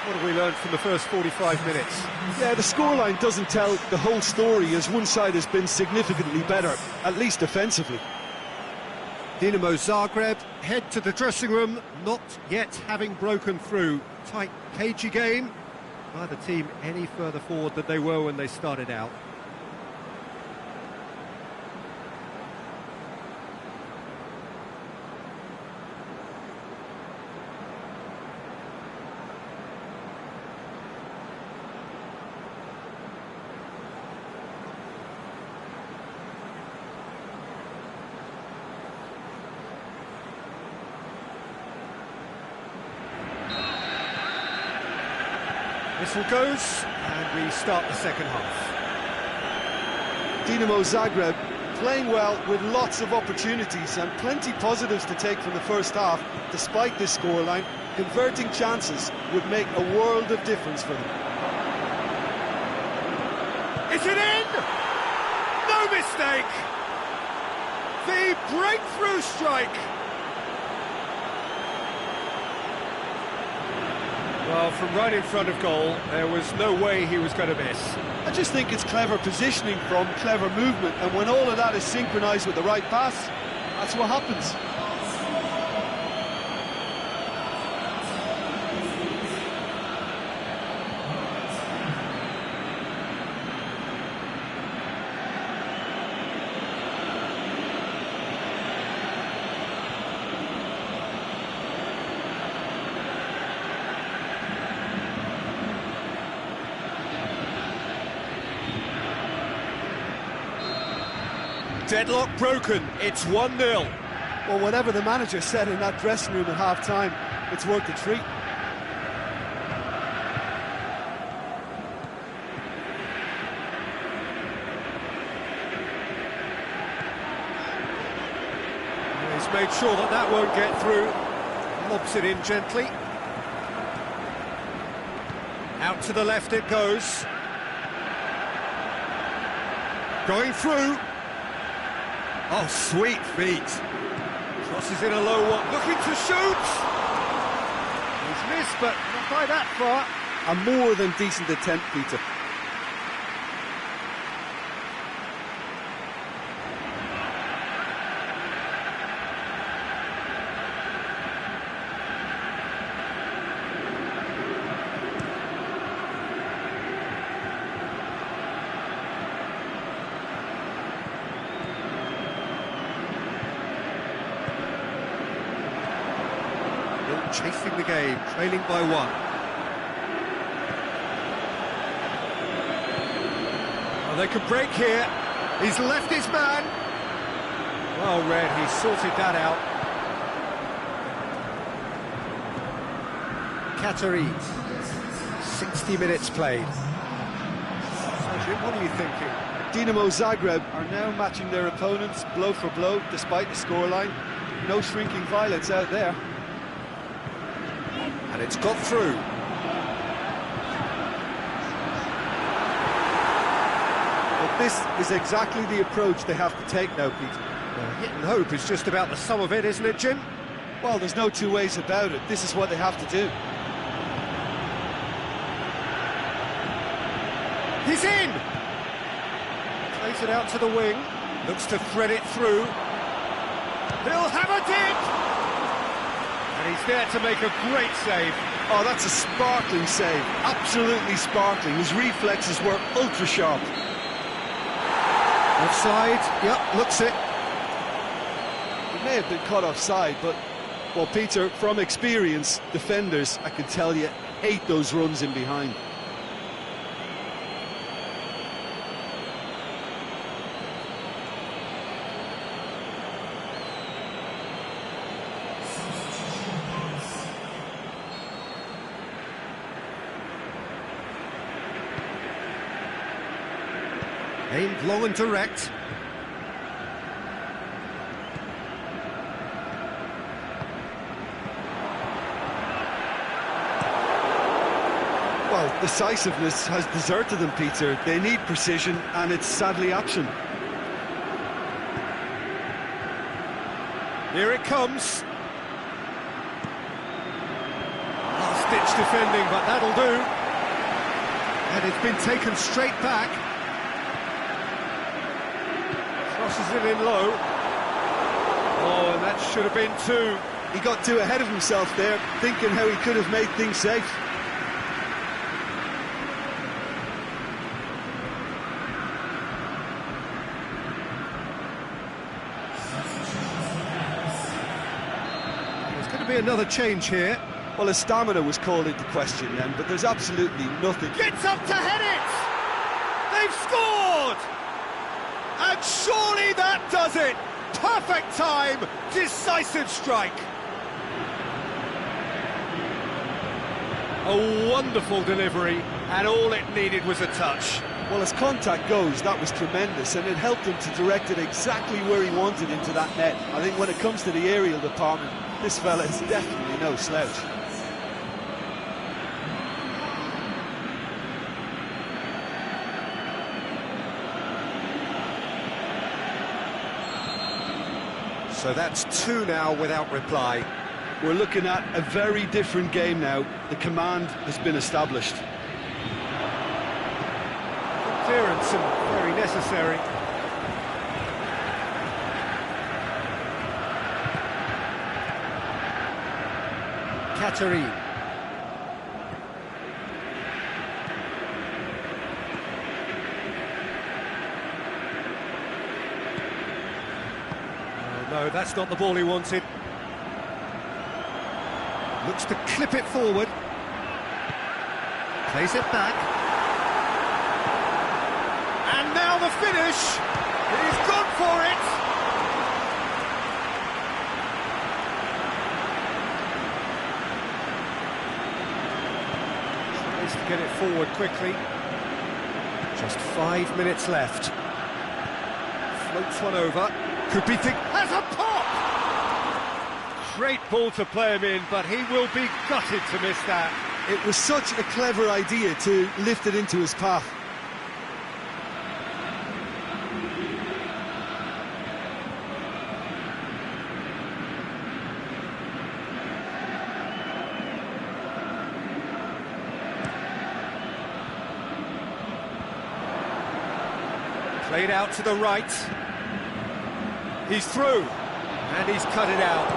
What have we learned from the first 45 minutes? Yeah, the scoreline doesn't tell the whole story, as one side has been significantly better, at least defensively. Dinamo Zagreb head to the dressing room, not yet having broken through. Tight, cagey game. Neither team any further forward than they were when they started out. Whistle goes, and we start the second half. Dinamo Zagreb playing well with lots of opportunities and plenty positives to take from the first half. Despite this scoreline, converting chances would make a world of difference for them. Is it in? No mistake! The breakthrough strike! Well, from right in front of goal, there was no way he was going to miss. I just think it's clever positioning from clever movement, and when all of that is synchronised with the right pass, that's what happens. Deadlock broken, it's 1-0. Well, whatever the manager said in that dressing room at half-time, it's worth the treat. He's He's made sure that that won't get through. Lobs it in gently. Out to the left it goes. Going through. Oh, sweet feet. Crosses in a low one, looking to shoot. He's missed, but not by that far. A more than decent attempt, Peter. Chasing the game, trailing by one. Oh, they could break here. He's left his man. Well read, he sorted that out. Katarine, 60 minutes played. So, Jim, what are you thinking? Dinamo Zagreb are now matching their opponents blow for blow, despite the scoreline. No shrinking violets out there. And it's got through. But this is exactly the approach they have to take now, Peter. Well, hit and hope is just about the sum of it, isn't it, Jim? Well, there's no two ways about it. This is what they have to do. He's in! Plays it out to the wing. Looks to thread it through. He'll hammer it! And he's there to make a great save. Oh, that's a sparkling save. Absolutely sparkling. His reflexes were ultra-sharp. Offside. Yep, looks it. He may have been caught offside, but, well, Peter, from experience, defenders, I can tell you, hate those runs in behind. Aimed long and direct. Well, decisiveness has deserted them, Peter. They need precision, and it's sadly absent. Here it comes. Last-ditch defending, but that'll do. And it's been taken straight back. Crosses it in low. Oh, and that should have been two. He got too ahead of himself there, thinking how he could have made things safe. There's going to be another change here. Well, his stamina was called into question then, but there's absolutely nothing. Gets up to head it! They've scored! And surely that does it! Perfect time, decisive strike. A wonderful delivery, and all it needed was a touch. Well, as contact goes, that was tremendous, and it helped him to direct it exactly where he wanted into that net. I think when it comes to the aerial department, this fella is definitely no slouch. So that's two now without reply. We're looking at a very different game now. The command has been established. Clearance and very necessary. Katarine. No, that's not the ball he wanted. Looks to clip it forward. Plays it back. And now the finish. He's gone for it. Tries to get it forward quickly. Just 5 minutes left. Floats one over. Could be thick. Has a pop! great ball to play him in, but he will be gutted to miss that. It was such a clever idea to lift it into his path. Played out to the right. He's through, and he's cut it out.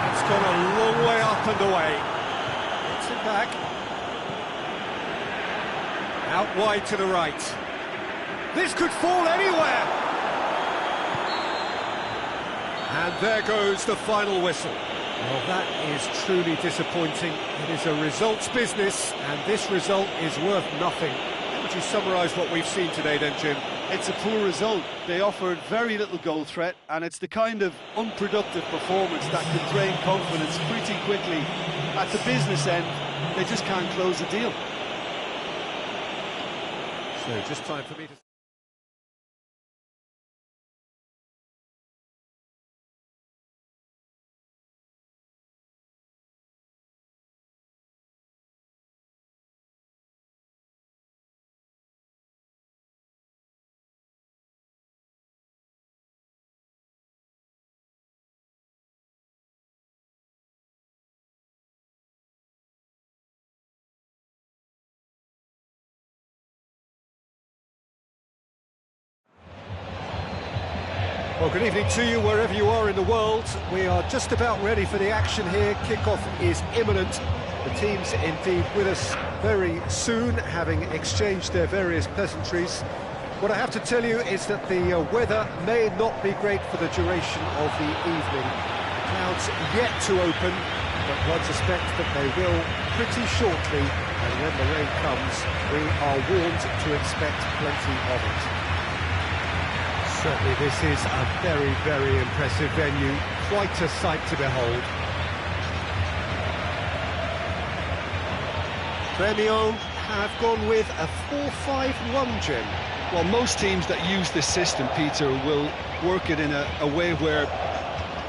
It's gone a long way up and away. Gets it back. Out wide to the right. This could fall anywhere. And there goes the final whistle. Well, that is truly disappointing. It is a results business, and this result is worth nothing. How would you summarise what we've seen today then, Jim? It's a poor result. They offered very little goal threat, and it's the kind of unproductive performance that can drain confidence pretty quickly. At the business end, they just can't close the deal. So, just time for me to... Well, good evening to you wherever you are in the world. We are just about ready for the action here. Kickoff is imminent. The teams indeed with us very soon, having exchanged their various pleasantries. What I have to tell you is that the weather may not be great for the duration of the evening. The clouds yet to open, but one suspects that they will pretty shortly. And when the rain comes, we are warned to expect plenty of it. Certainly this is a very, very impressive venue. Quite a sight to behold. Premier have gone with a 4-5-1, Jim. Well, most teams that use this system, Peter, will work it in a way where,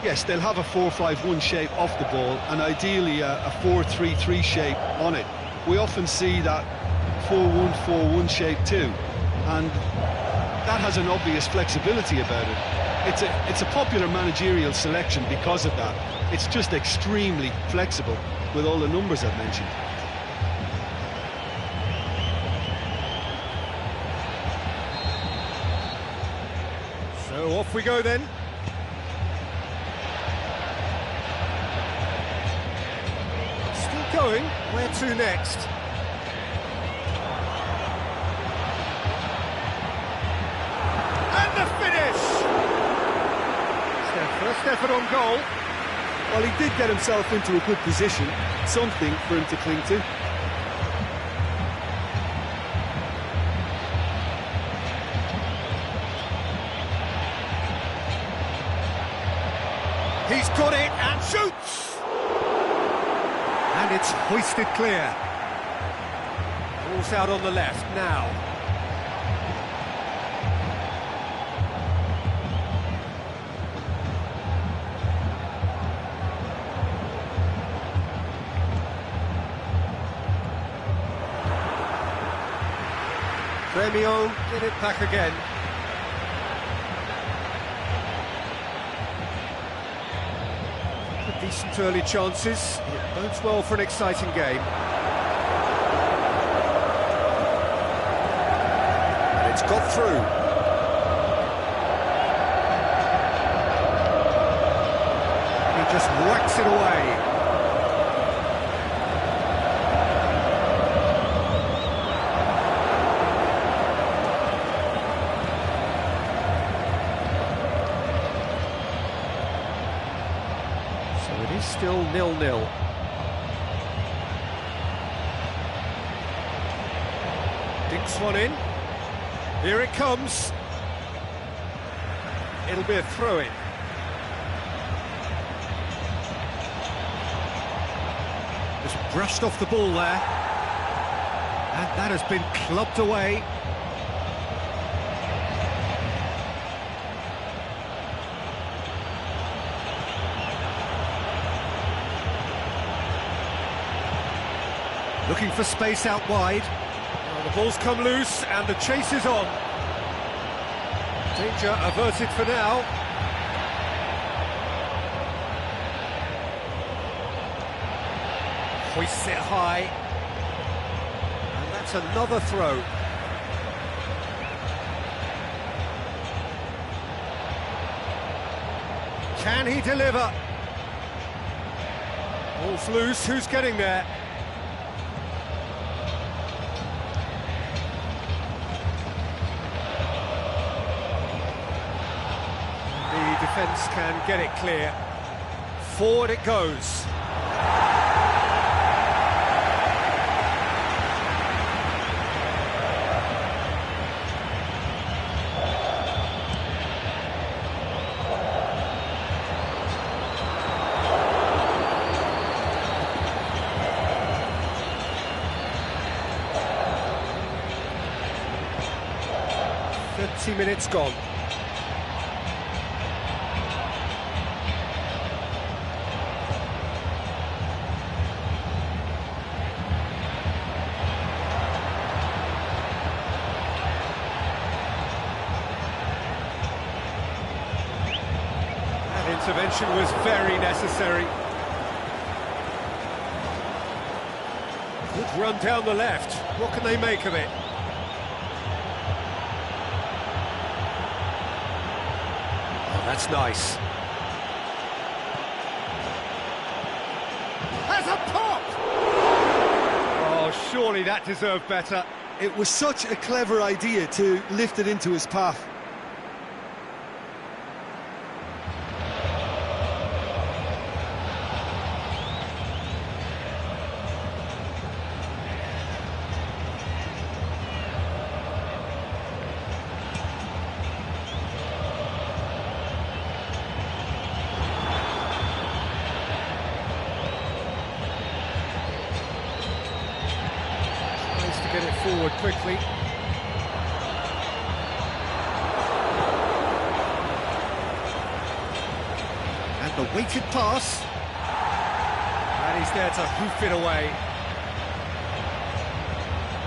yes, they'll have a 4-5-1 shape off the ball, and ideally a 4-3-3 shape on it. We often see that 4-1-4-1 shape too, and that has an obvious flexibility about it. It's a popular managerial selection because of that. It's just extremely flexible with all the numbers I've mentioned. So off we go then. Still going. Where to next? First effort on goal. Well, he did get himself into a good position, something for him to cling to. He's got it and shoots! And it's hoisted clear. Ball's out on the left now. Premio get it back again. Decent early chances. It bodes well for an exciting game. And it's got through. He just whacks it away. Still 0-0. Dinks one in. Here it comes. It'll be a throw-in. Just brushed off the ball there. And That has been clubbed away. Looking for space out wide. Well, the ball's come loose and the chase is on. Danger averted for now. Hoists it high. And that's another throw. Can he deliver? Ball's loose, who's getting there? The defence can get it clear. Forward it goes. Minutes gone. That intervention was very necessary. Good run down the left. What can they make of it? That's nice. Has a pop! Oh, surely that deserved better. It was such a clever idea to lift it into his path. Get it forward quickly. And the weighted pass. And he's there to hoof it away.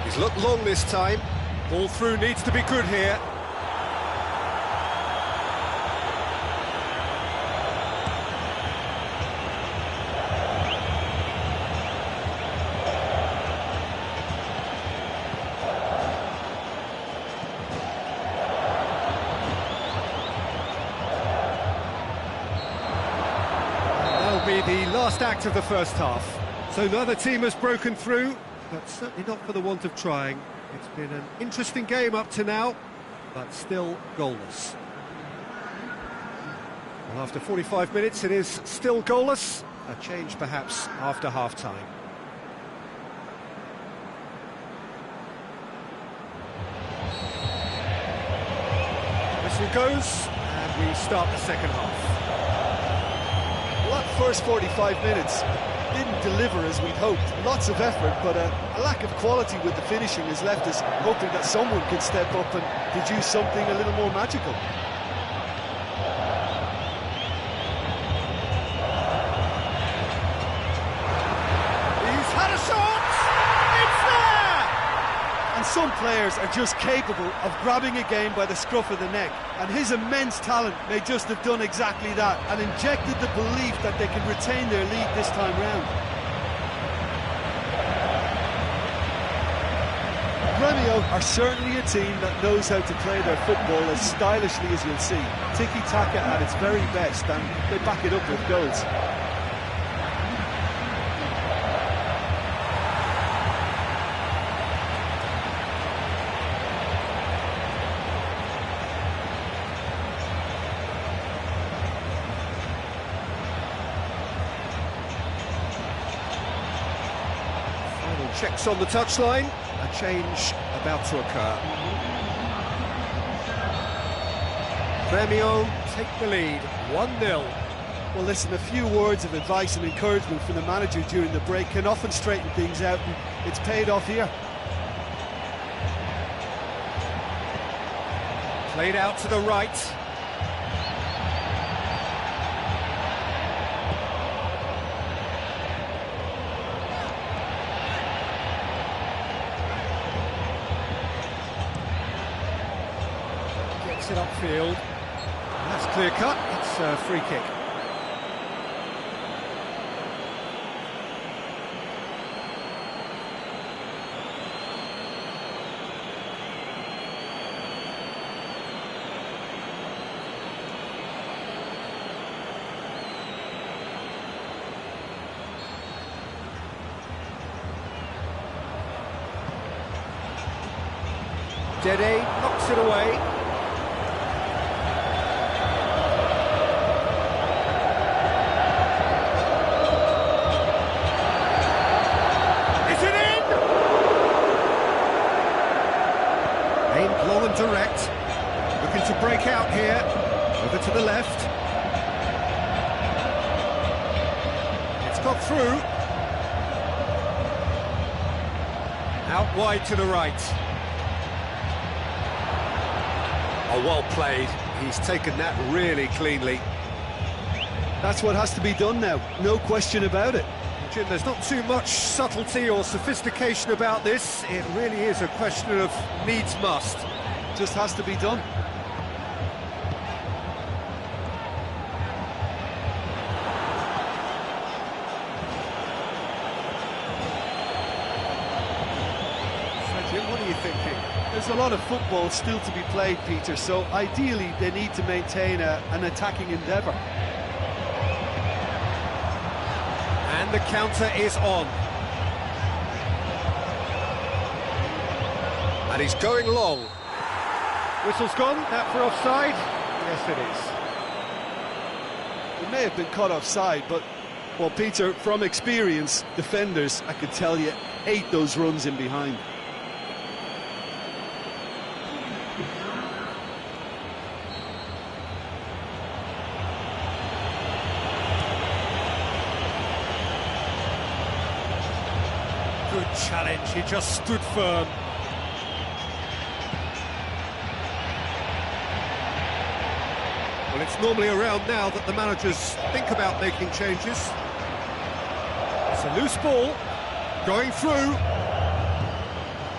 He's looked long this time. Ball through needs to be good here. Be the last act of the first half. So neither team has broken through, but certainly not for the want of trying. It's been an interesting game up to now, but still goalless. Well, after 45 minutes it is still goalless. A change perhaps after half-time. Whistle goes, and we start the second half. Well, that first 45 minutes didn't deliver as we'd hoped. Lots of effort, but a lack of quality with the finishing has left us hoping that someone can step up and produce something a little more magical. He's had a shot! It's there! And some players are just capable of grabbing a game by the scruff of the neck, and his immense talent may just have done exactly that and injected the belief that they can retain their lead this time round. Gremio are certainly a team that knows how to play their football as stylishly as you'll see. Tiki-taka at its very best, and they back it up with goals. Checks on the touchline, a change about to occur. Premio take the lead, 1-0. Well, listen, a few words of advice and encouragement from the manager during the break can often straighten things out, and it's paid off here. Played out to the right. Gets it upfield. That's clear cut. It's a free kick. Dede knocks it away. Is it in? Aimed long and direct. Looking to break out here. Over to the left. It's got through. Out wide to the right. Oh, well played. He's taken that really cleanly. That's what has to be done now, no question about it. Jim, there's not too much subtlety or sophistication about this. It really is a question of needs must. Just has to be done. So, Jim, what are you thinking? There's a lot of football still to be played, Peter, so ideally they need to maintain an attacking endeavour. And the counter is on. And he's going long. Whistle's gone, that for offside? Yes, it is. It may have been caught offside, but, well, Peter, from experience, defenders, I could tell you, hate those runs in behind. Good challenge, he just stood firm. Well, it's normally around now that the managers think about making changes. It's a loose ball, going through,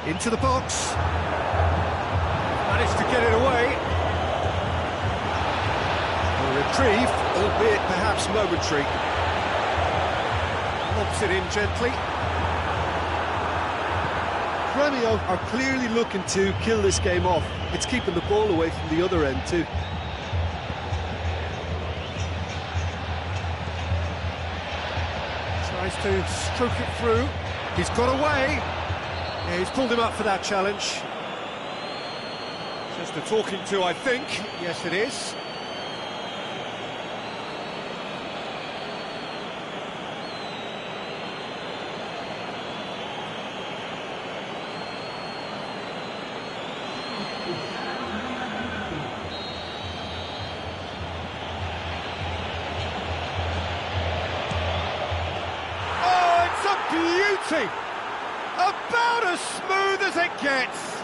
into the box. Managed to get it away. A reprieve, albeit perhaps momentary. Lobs it in gently. Premio are clearly looking to kill this game off. It's keeping the ball away from the other end too. Tries to stroke it through. He's got away. Yeah, he's pulled him up for that challenge. Just a talking to, I think. Yes, it is. Beauty! About as smooth as it gets!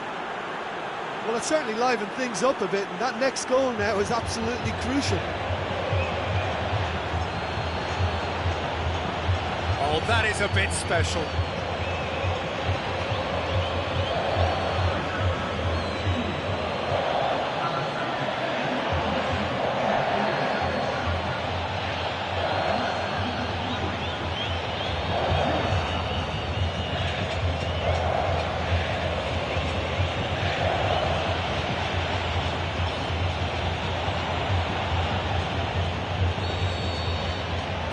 Well, it certainly livened things up a bit, and that next goal now is absolutely crucial. Oh, that is a bit special.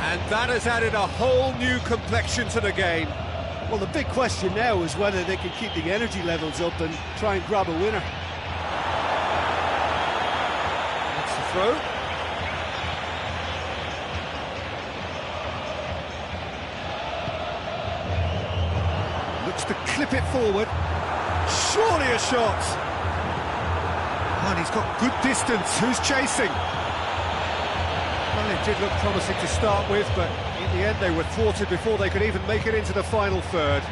And that has added a whole new complexion to the game. Well, the big question now is whether they can keep the energy levels up and try and grab a winner. That's the throw. Looks to clip it forward. Surely a shot. And he's got good distance. Who's chasing? Well, it did look promising to start with, but in the end they were thwarted before they could even make it into the final third.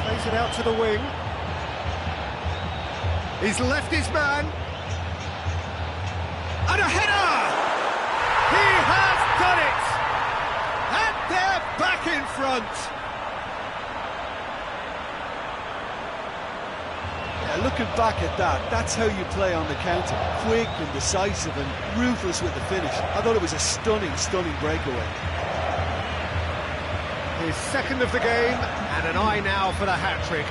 Plays it out to the wing. He's left his man. And a header! He has done it! And they're back in front. Yeah, looking back at that, that's how you play on the counter. Quick and decisive and ruthless with the finish. I thought it was a stunning, stunning breakaway. His second of the game, and an eye now for the hat-trick.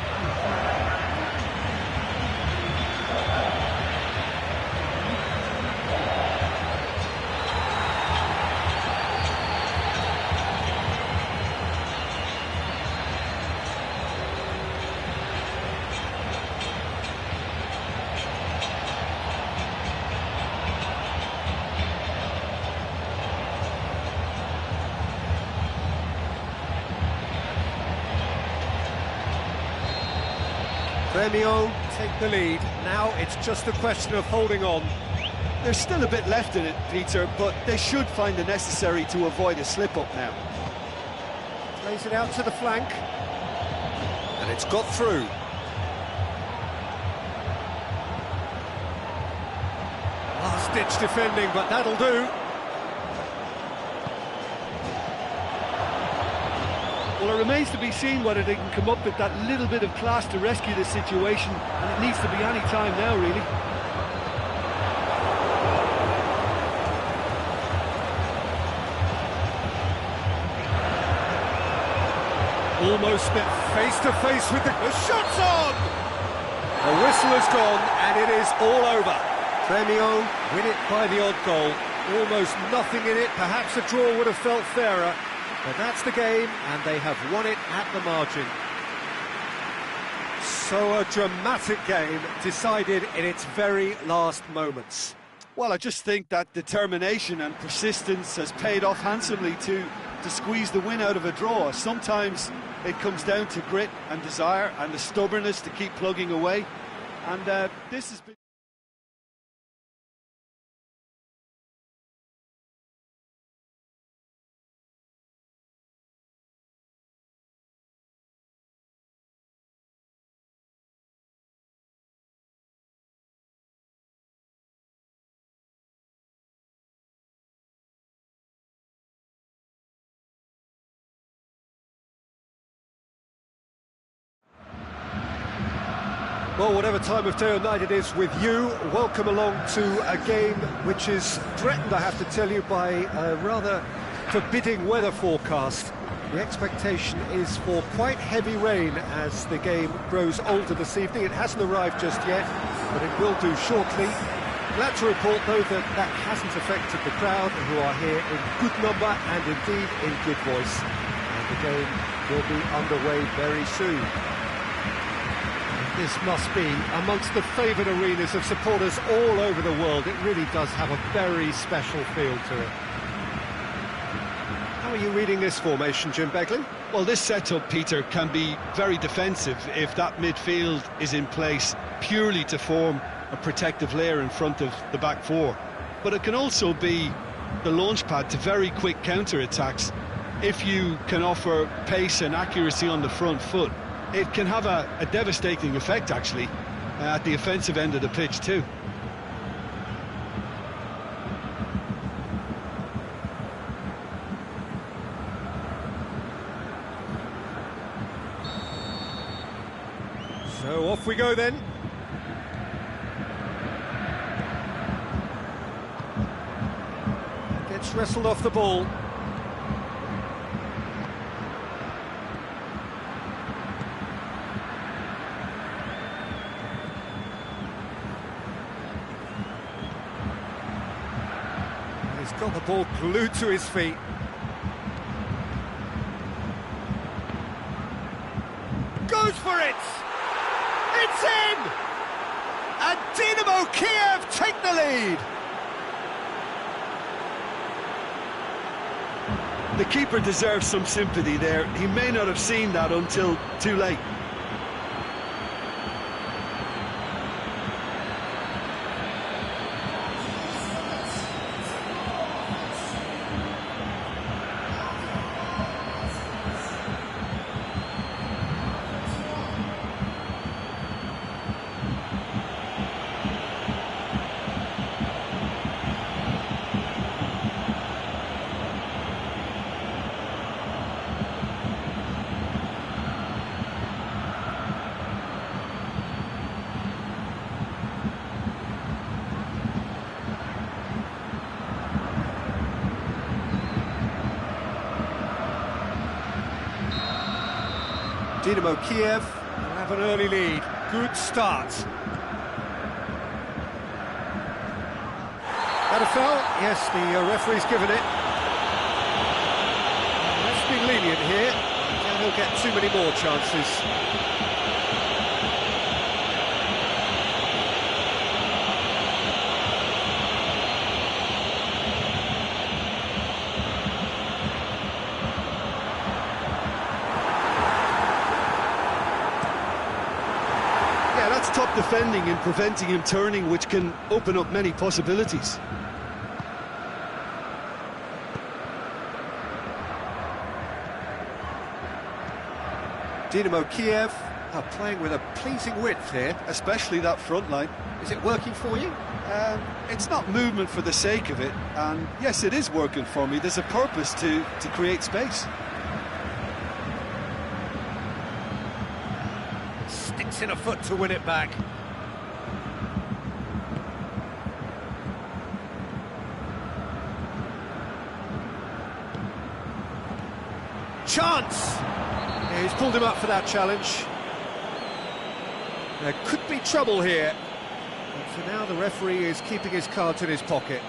Premio take the lead. Now it's just a question of holding on. There's still a bit left in it, Peter, but they should find the necessary to avoid a slip-up now. Plays it out to the flank. And it's got through. Last-ditch defending, but that'll do. Well, it remains to be seen whether they can come up with that little bit of class to rescue the situation, and it needs to be any time now, really. Almost met face-to-face with the shot's on! The whistle has gone, and it is all over. Premio win it by the odd goal. Almost nothing in it. Perhaps a draw would have felt fairer. But that's the game, and they have won it at the margin. So a dramatic game, decided in its very last moments. Well, I just think that determination and persistence has paid off handsomely to squeeze the win out of a draw. Sometimes it comes down to grit and desire and the stubbornness to keep plugging away. And this has been... Well, whatever time of day or night it is with you, welcome along to a game which is threatened, I have to tell you, by a rather forbidding weather forecast. The expectation is for quite heavy rain as the game grows older this evening. It hasn't arrived just yet, but it will do shortly. Glad to report, though, that that hasn't affected the crowd, who are here in good number and indeed in good voice. And the game will be underway very soon. This must be amongst the favoured arenas of supporters all over the world. It really does have a very special feel to it. How are you reading this formation, Jim Beglin? Well, this setup, Peter, can be very defensive if that midfield is in place purely to form a protective layer in front of the back four. But it can also be the launchpad to very quick counter-attacks if you can offer pace and accuracy on the front foot. It can have a devastating effect, actually, at the offensive end of the pitch, too. So off we go then. Gets wrestled off the ball. He's got the ball glued to his feet. Goes for it! It's in! And Dynamo Kiev take the lead! The keeper deserves some sympathy there. He may not have seen that until too late. Dynamo Kiev will have an early lead. Good start. That a foul? Yes, the referee's given it. Let's be lenient here. He'll get too many more chances. Yeah, that's top defending and preventing him turning, which can open up many possibilities. Dynamo Kiev are playing with a pleasing width here. Especially that front line. Is it working for you? It's not movement for the sake of it, and yes, it is working for me. There's a purpose to create space. Sticks in a foot to win it back. Chance! Yeah, he's pulled him up for that challenge. There could be trouble here. But for now, the referee is keeping his cards in his pocket.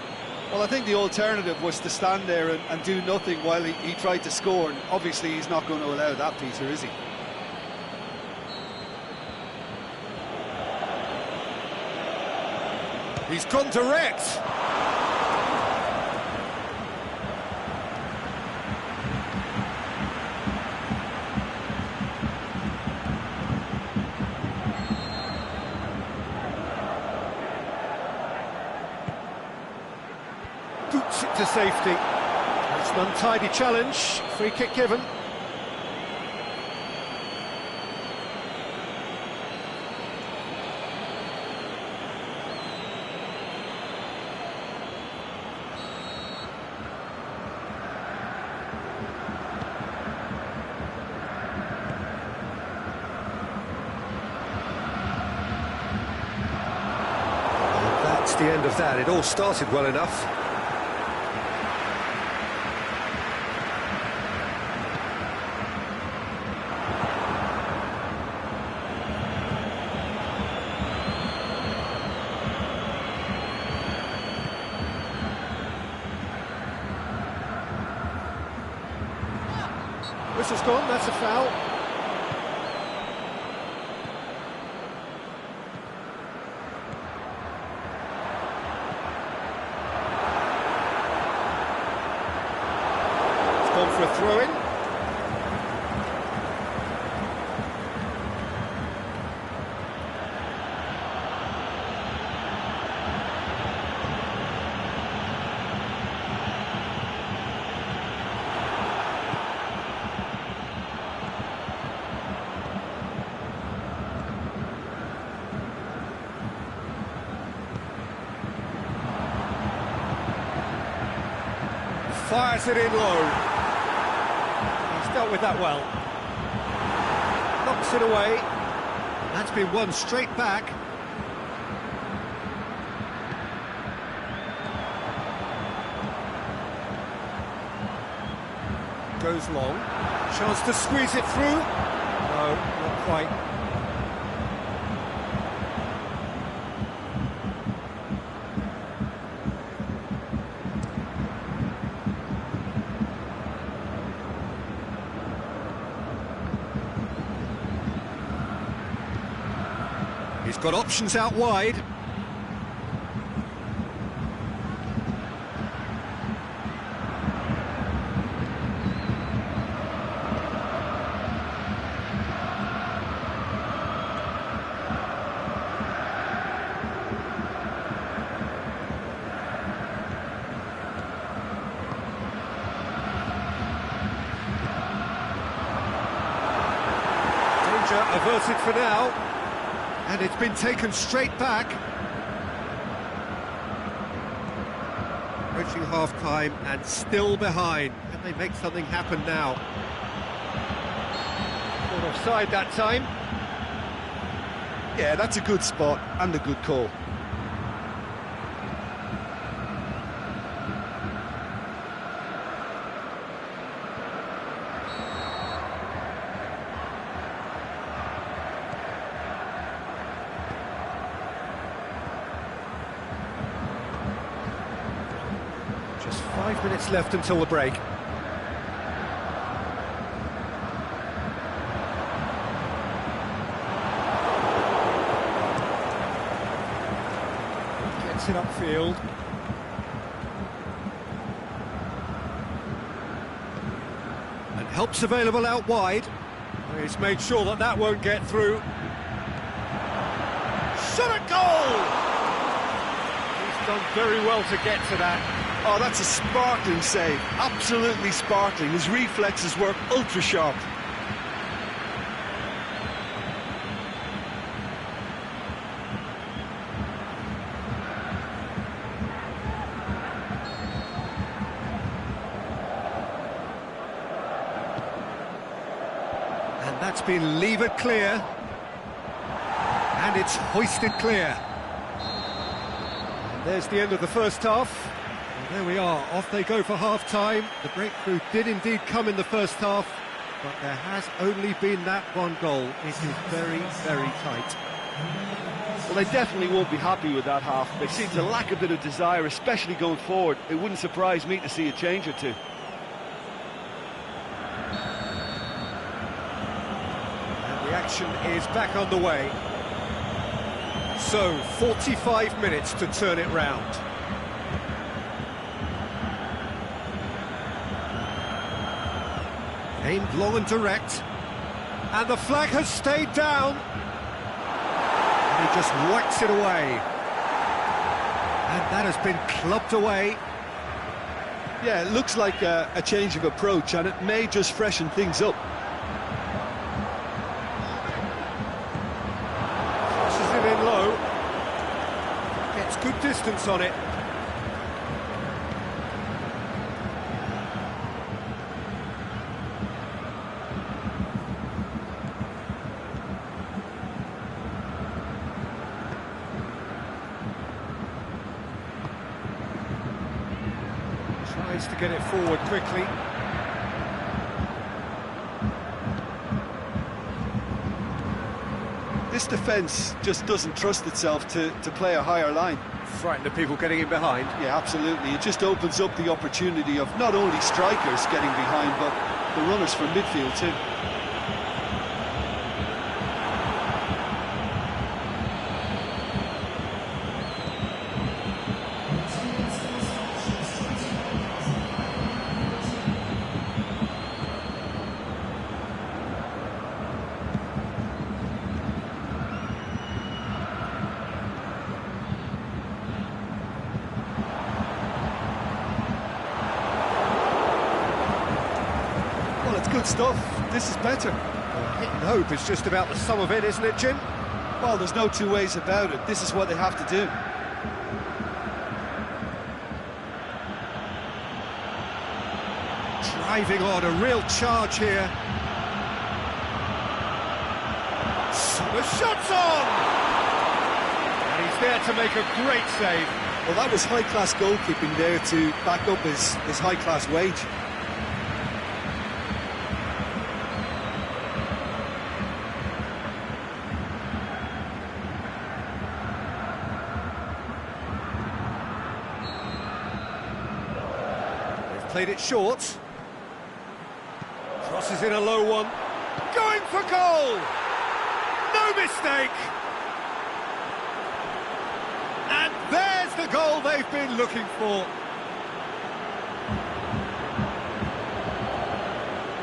Well, I think the alternative was to stand there and do nothing while he tried to score, and obviously he's not going to allow that, Peter, is he? He's gone direct. Boots it to safety. It's an untidy challenge. Free kick given. That's the end of that. It all started well enough. Whistle's gone, that's a foul. It's gone for a throw-in. Fires it in low. He's dealt with that well. Knocks it away. That's been won straight back. Goes long. Chance to squeeze it through. No, not quite. He's got options out wide. Danger averted for now. And it's been taken straight back. Approaching half-time and still behind. Can they make something happen now? Caught offside that time. Yeah, that's a good spot and a good call. 5 minutes left until the break. Gets it upfield. And help's available out wide. He's made sure that that won't get through. Shot at goal! He's done very well to get to that. Oh, that's a sparkling save. Absolutely sparkling. His reflexes work ultra sharp. And that's been levered clear. And it's hoisted clear. And there's the end of the first half. And there we are, off they go for half-time. The breakthrough did indeed come in the first half, but there has only been that one goal. It is very, very tight. Well, they definitely won't be happy with that half. They seem to lack a bit of desire, especially going forward. It wouldn't surprise me to see a change or two. And the action is back underway. So, 45 minutes to turn it round. Aimed long and direct. And the flag has stayed down. And he just whacks it away. And that has been clubbed away. Yeah, it looks like a change of approach, and it may just freshen things up. Crosses it in low. Gets good distance on it. Tries to get it forward quickly. This defence just doesn't trust itself to play a higher line. Frightened of people getting in behind. Yeah, absolutely. It just opens up the opportunity of not only strikers getting behind, but the runners from midfield too. Good stuff. This is better. Well, hit and hope is just about the sum of it, isn't it, Jim? Well, there's no two ways about it. This is what they have to do. Driving on, a real charge here. The shot's on! And he's there to make a great save. Well, that was high-class goalkeeping there to back up his high-class wage. Played it short. Crosses in a low one. Going for goal! No mistake! And there's the goal they've been looking for.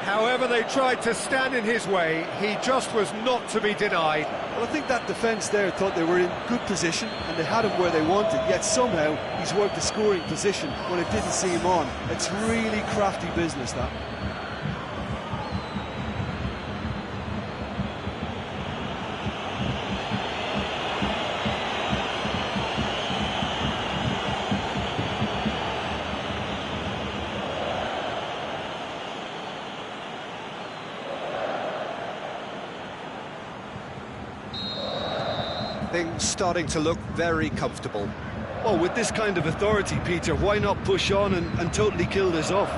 However they tried to stand in his way, he just was not to be denied. Well, I think that defence there thought they were in good position and they had him where they wanted, yet somehow he's worked the scoring position when it didn't see him on. It's really crafty business, that. Things starting to look very comfortable. Well, with this kind of authority, Peter, why not push on and totally kill this off?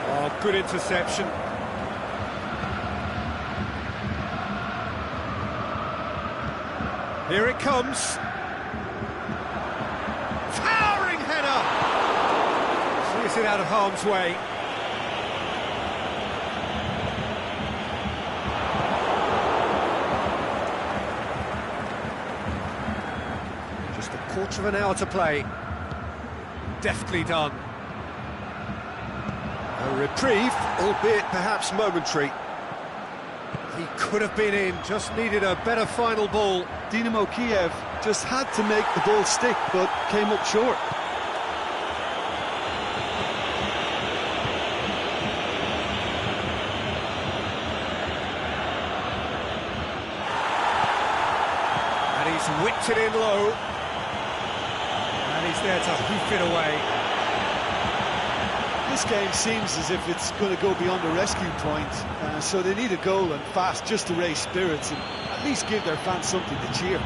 Oh, good interception. Here it comes. Towering header! Clears it out of harm's way. Just a quarter of an hour to play. Deftly done. A reprieve, albeit perhaps momentary. He could have been in, just needed a better final ball. Dynamo Kiev just had to make the ball stick, but came up short. And he's whipped it in low. And he's there to hoof it away. This game seems as if it's going to go beyond the rescue point, so they need a goal and fast just to raise spirits and at least give their fans something to cheer.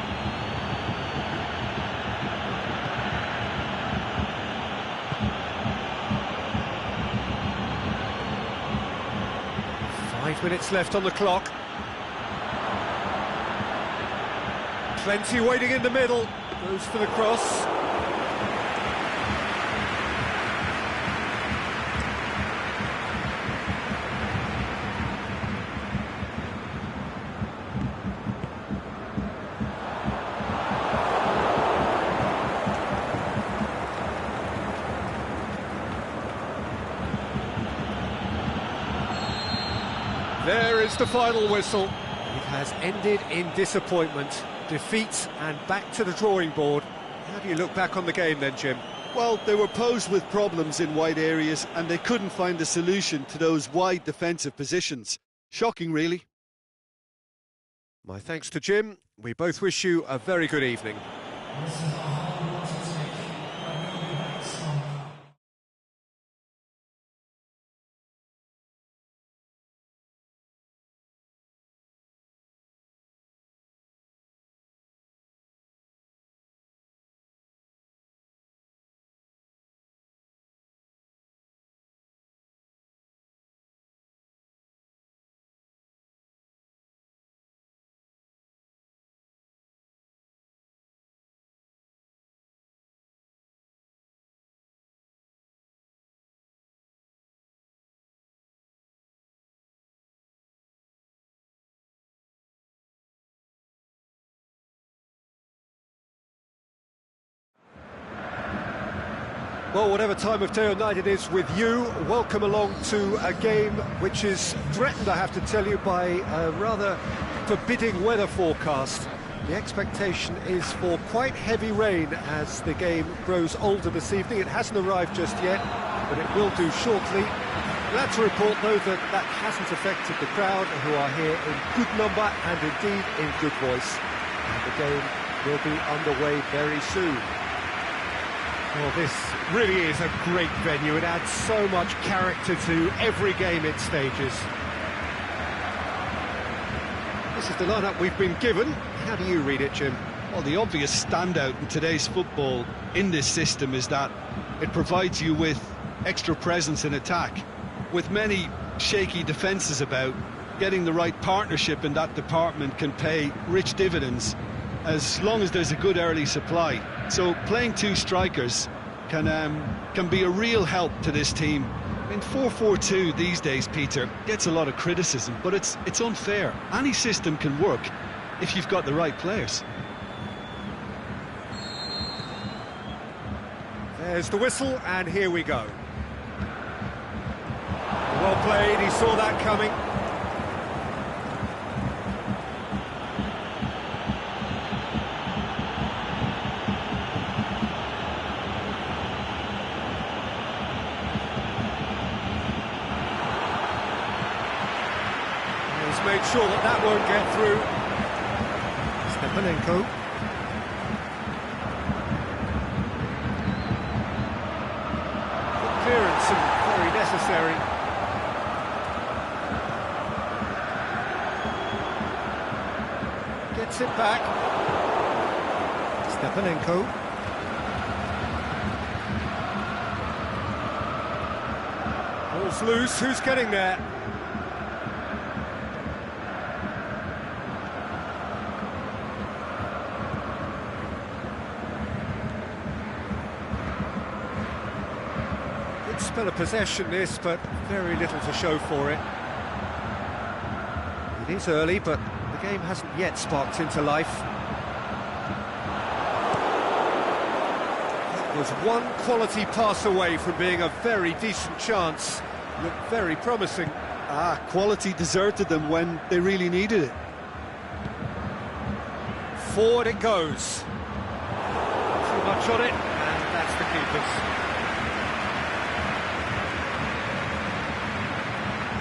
Five minutes left on the clock. Plenty waiting in the middle. Goes for the cross. There is the final whistle. It has ended in disappointment, defeat and back to the drawing board. How do you look back on the game then, Jim? Well, they were posed with problems in wide areas and they couldn't find a solution to those wide defensive positions. Shocking, really. My thanks to Jim. We both wish you a very good evening. Well, whatever time of day or night it is with you, welcome along to a game which is threatened, I have to tell you, by a rather forbidding weather forecast. The expectation is for quite heavy rain as the game grows older this evening. It hasn't arrived just yet, but it will do shortly. Glad to report, though, that that hasn't affected the crowd, who are here in good number and indeed in good voice. And the game will be underway very soon. Well, this really is a great venue. It adds so much character to every game it stages. This is the lineup we've been given. How do you read it, Jim? Well, the obvious standout in today's football in this system is that it provides you with extra presence in attack. With many shaky defences about, getting the right partnership in that department can pay rich dividends as long as there's a good early supply. So playing two strikers can be a real help to this team. I mean, 4-4-2 these days, Peter, gets a lot of criticism, but it's unfair. Any system can work if you've got the right players. There's the whistle, and here we go. Well played, he saw that coming. He's made sure that that won't get through. Stepanenko. Good clearance and very necessary. Gets it back. Stepanenko. Ball's loose, who's getting there? Spell of possession this, but very little to show for it. It is early, but the game hasn't yet sparked into life. That was one quality pass away from being a very decent chance. Looked very promising. Quality deserted them when they really needed it. Forward it goes. Too much on it, and that's the keeper's.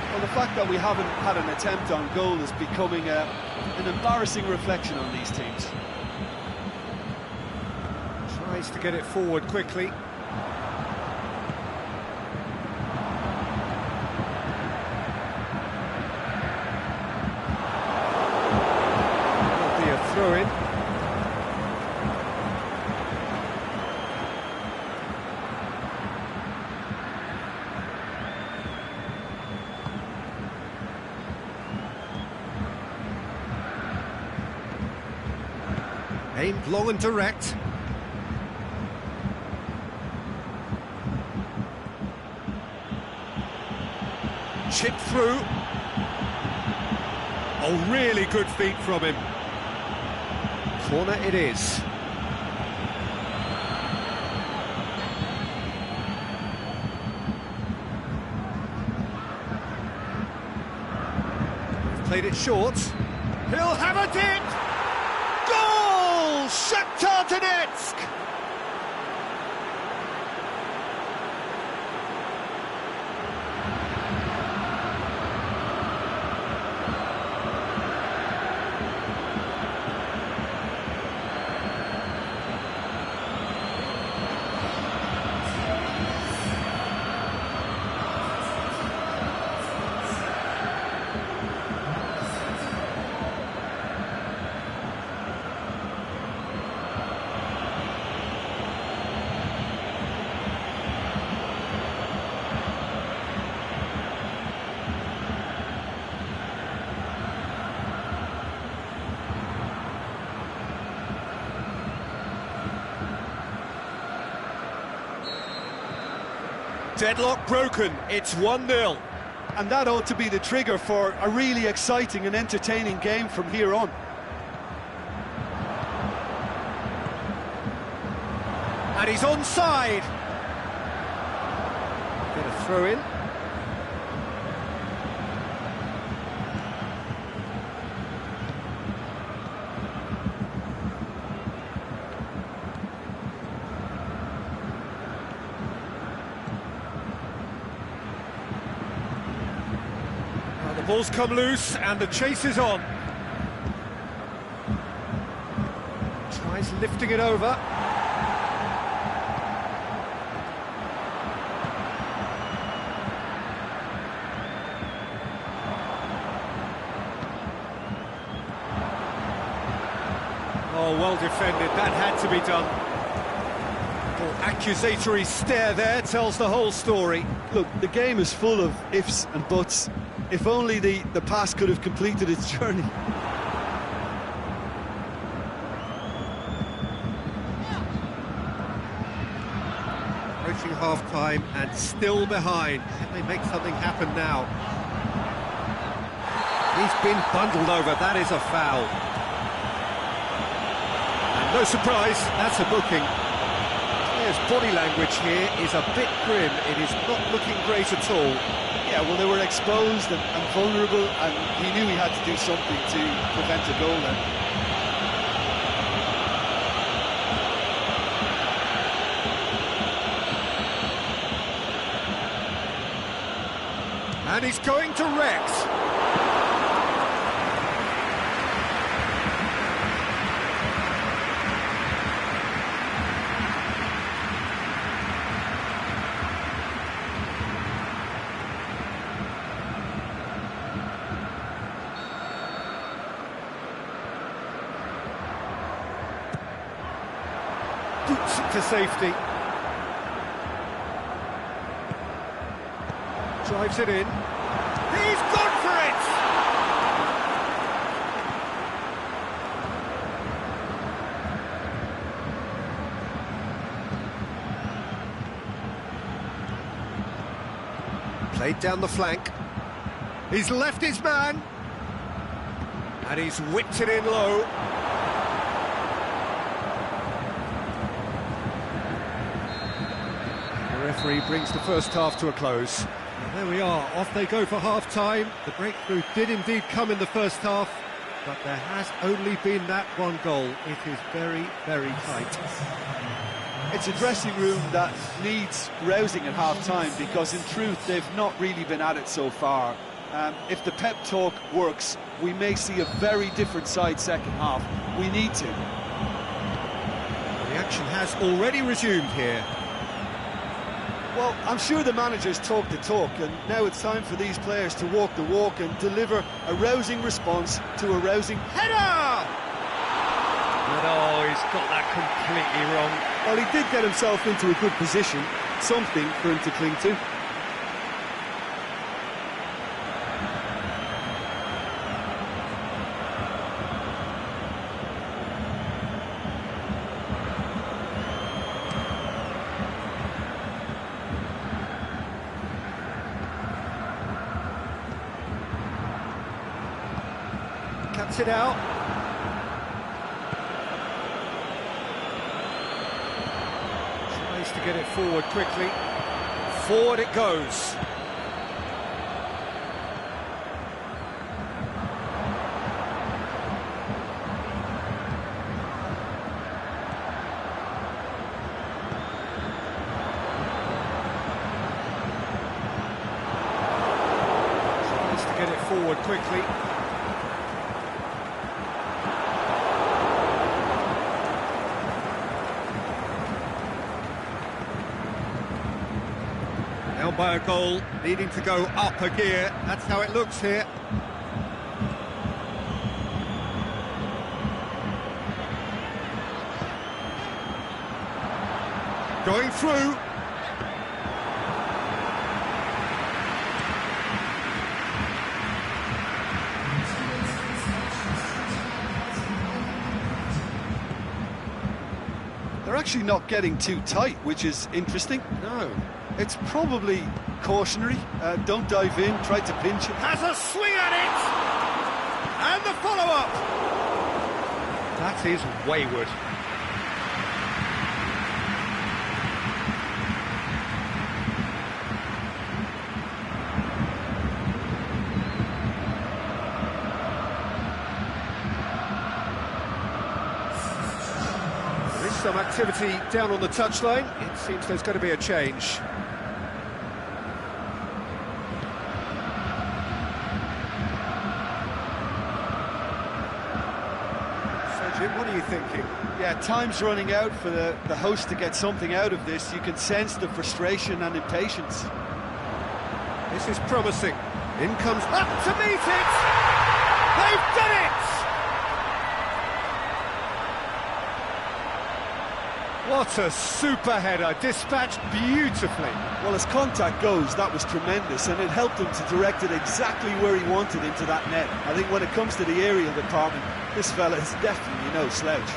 Well, the fact that we haven't had an attempt on goal is becoming an embarrassing reflection on these teams. Tries to get it forward quickly. Will be a throw-in. Aimed long and direct. Chip through. Oh, really good feet from him. Corner it is. Played it short. He'll have a dip! Goal! Shakhtar Donetsk! Deadlock broken, it's 1-0. And that ought to be the trigger for a really exciting and entertaining game from here on. And he's onside. Bit of throw in. Ball's come loose and the chase is on. Tries lifting it over. Oh, well defended, that had to be done. The accusatory stare there tells the whole story. Look, the game is full of ifs and buts. If only the pass could have completed its journey. Approaching half-time and still behind. Can they make something happen now? He's been bundled over, that is a foul. And no surprise, that's a booking. His body language here is a bit grim. It is not looking great at all. Yeah, well, they were exposed and vulnerable, and he knew he had to do something to prevent a goal then. And he's going direct. Boots it to safety. Drives it in. He's gone for it! Played down the flank. He's left his man. And he's whipped it in low. The referee brings the first half to a close. And there we are, off they go for half-time. The breakthrough did indeed come in the first half, but there has only been that one goal. It is very, very tight. It's a dressing room that needs rousing at half-time, because in truth they've not really been at it so far. If the pep talk works, we may see a very different side second half. We need to. The action has already resumed here. Well, I'm sure the managers talk the talk, and now it's time for these players to walk the walk and deliver a rousing response to a rousing header! And oh, he's got that completely wrong. Well, he did get himself into a good position, something for him to cling to. Cuts it out. Tries to get it forward quickly. Forward it goes. Tries to get it forward quickly. By a goal, needing to go up a gear. That's how it looks here. Going through. They're actually not getting too tight, which is interesting. No. It's probably cautionary. Don't dive in, try to pinch it. Has a swing at it! And the follow-up! That is wayward. There is some activity down on the touchline. It seems there's going to be a change. Jim, what are you thinking? Yeah, time's running out for the host to get something out of this. You can sense the frustration and impatience. This is promising. In comes up to meet it! They've done it! What a super header, dispatched beautifully. Well, as contact goes, that was tremendous, and it helped him to direct it exactly where he wanted into that net. I think when it comes to the aerial department, this fella is definitely no slouch.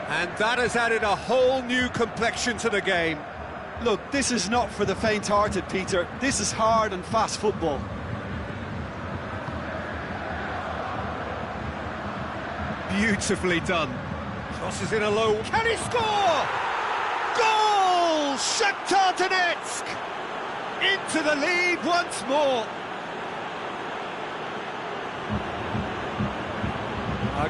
And that has added a whole new complexion to the game. Look, this is not for the faint-hearted, Peter. This is hard and fast football. Beautifully done. Crosses in a low. Can he score? Goal! Shakhtar Donetsk! Into the lead once more.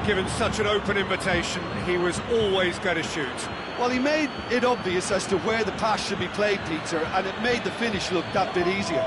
Given such an open invitation, he was always going to shoot. Well, he made it obvious as to where the pass should be played, Peter, and it made the finish look that bit easier.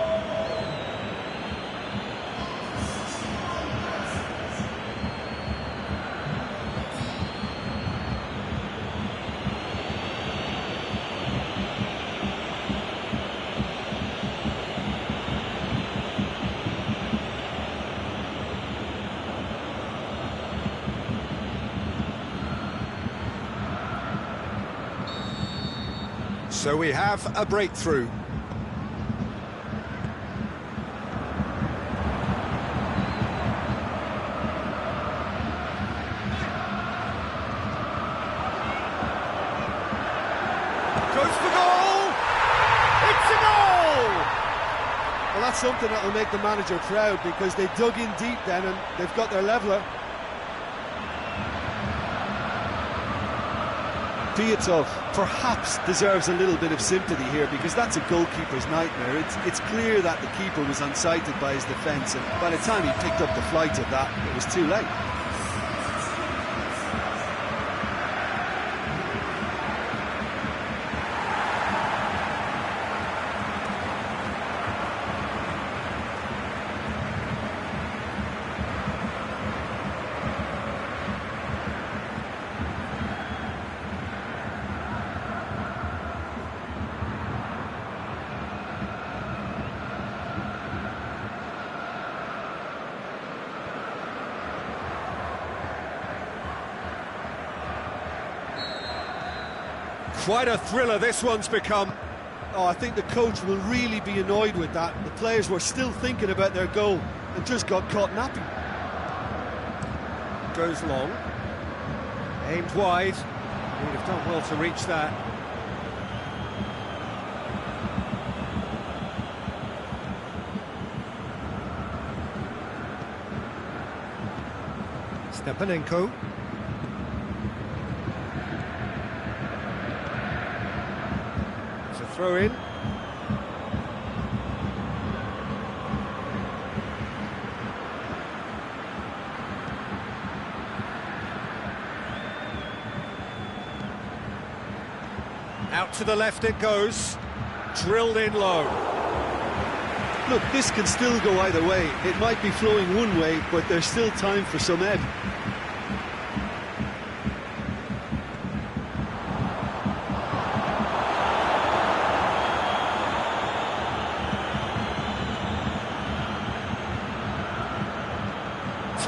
So we have a breakthrough. Goes for goal! It's a goal! Well, that's something that will make the manager proud, because they dug in deep then and they've got their leveller. Piatov perhaps deserves a little bit of sympathy here, because that's a goalkeeper's nightmare. It's clear that the keeper was unsighted by his defence, and by the time he picked up the flight of that, it was too late. Quite a thriller this one's become. Oh, I think the coach will really be annoyed with that. The players were still thinking about their goal and just got caught napping. Goes long. Aimed wide. He'd have done well to reach that. Stepanenko. Throw in. Out to the left it goes. Drilled in low. Look, this can still go either way. It might be flowing one way, but there's still time for some ebb.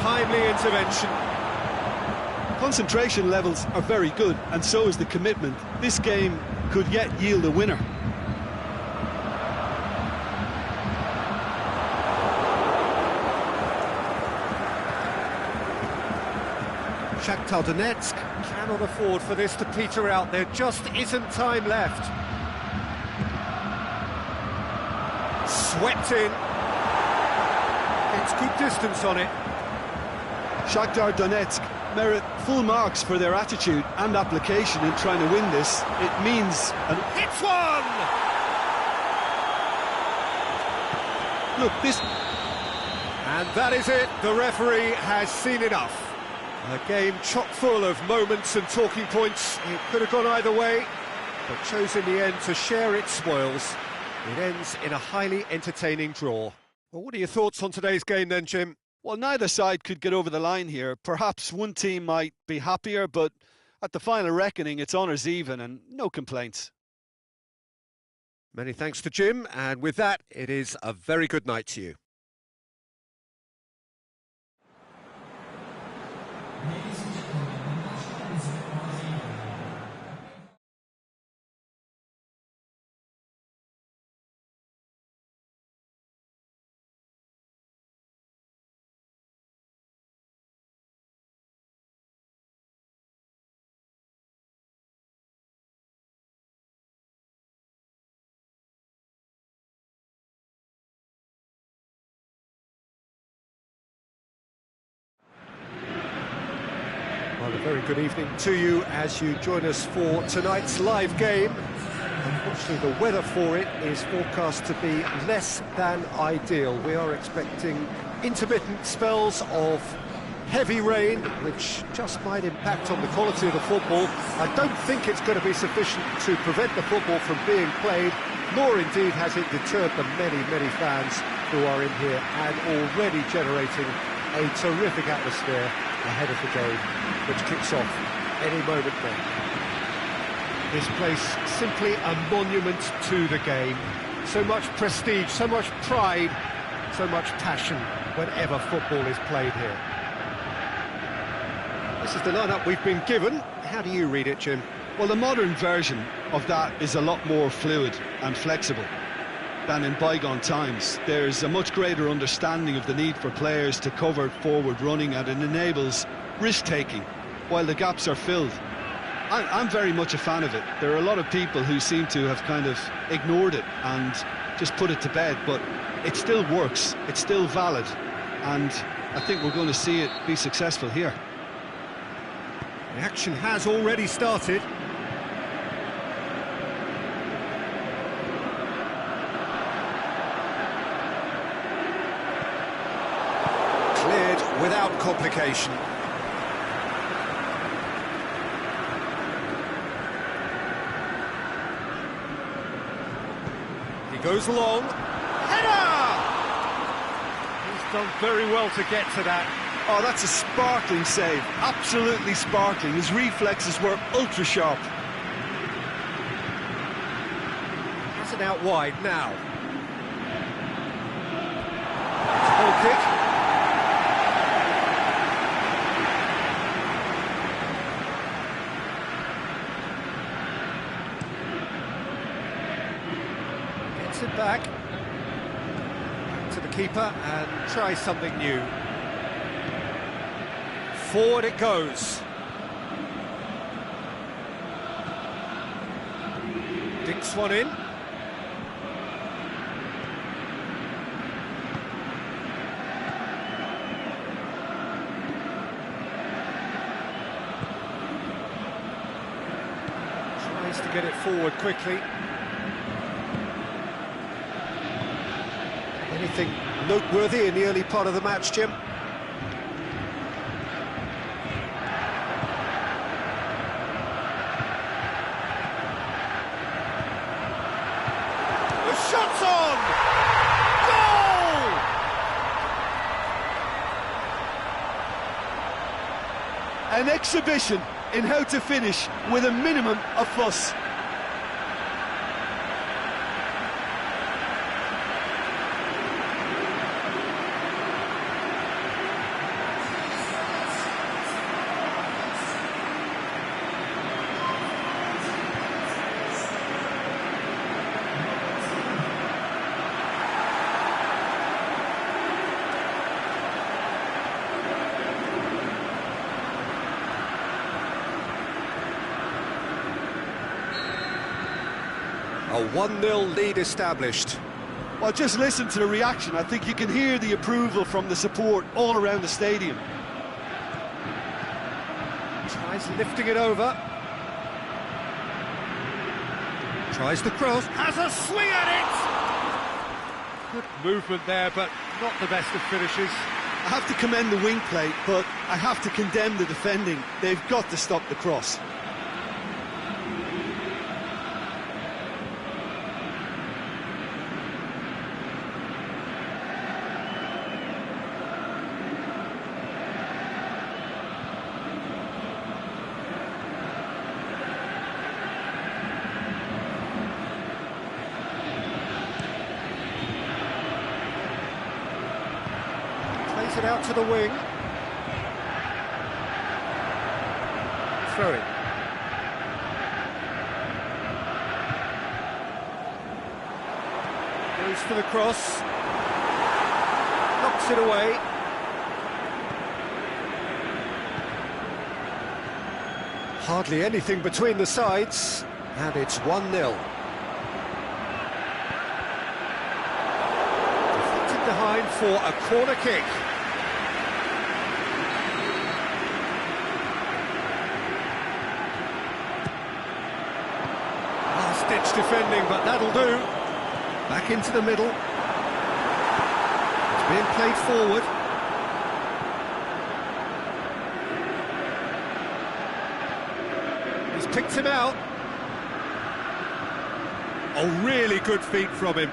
Timely intervention. Concentration levels are very good, and so is the commitment. This game could yet yield a winner. Shakhtar Donetsk cannot afford for this to peter out. There just isn't time left. Swept in. It's good distance on it. Shakhtar Donetsk merit full marks for their attitude and application in trying to win this. It means... Hits one! Look, this... And that is it. The referee has seen enough. A game chock full of moments and talking points. It could have gone either way, but chose in the end to share its spoils. It ends in a highly entertaining draw. Well, what are your thoughts on today's game then, Jim? Well, neither side could get over the line here. Perhaps one team might be happier, but at the final reckoning, it's honours even and no complaints. Many thanks to Jim, and with that, it is a very good night to you. Well, a very good evening to you as you join us for tonight's live game. Unfortunately, the weather for it is forecast to be less than ideal. We are expecting intermittent spells of heavy rain, which just might impact on the quality of the football. I don't think it's going to be sufficient to prevent the football from being played, nor indeed has it deterred the many, many fans who are in here and already generating a terrific atmosphere ahead of the game, which kicks off any moment now. This place simply a monument to the game. So much prestige, so much pride, so much passion whenever football is played here. This is the lineup we've been given. How do you read it, Jim? Well, the modern version of that is a lot more fluid and flexible than in bygone times. There's a much greater understanding of the need for players to cover forward running, and it enables risk-taking while the gaps are filled. I'm very much a fan of it. There are a lot of people who seem to have kind of ignored it and just put it to bed, but it still works, it's still valid, and I think we're going to see it be successful here. The action has already started. Cleared without complication. He goes long. Header! He's done very well to get to that. Oh, that's a sparkling save, absolutely sparkling. His reflexes were ultra sharp. Has it out wide now. Ball kick. Gets it back to the keeper and tries something new. Forward it goes. Dinks one in. Tries to get it forward quickly. Anything noteworthy in the early part of the match, Jim? Shots on! Goal! An exhibition in how to finish with a minimum of fuss. A 1-0 lead established. Well, just listen to the reaction. I think you can hear the approval from the support all around the stadium. Tries lifting it over. Tries the cross. Has a swing at it! Good movement there, but not the best of finishes. I have to commend the wing play, but I have to condemn the defending. They've got to stop the cross. Plays it out to the wing. Throw it. Goes for the cross. Knocks it away. Hardly anything between the sides, and it's 1-0. Deflected behind for a corner kick. Last-ditch defending, but that'll do. Back into the middle. It's being played forward. He's picked him out. Oh, really good feet from him.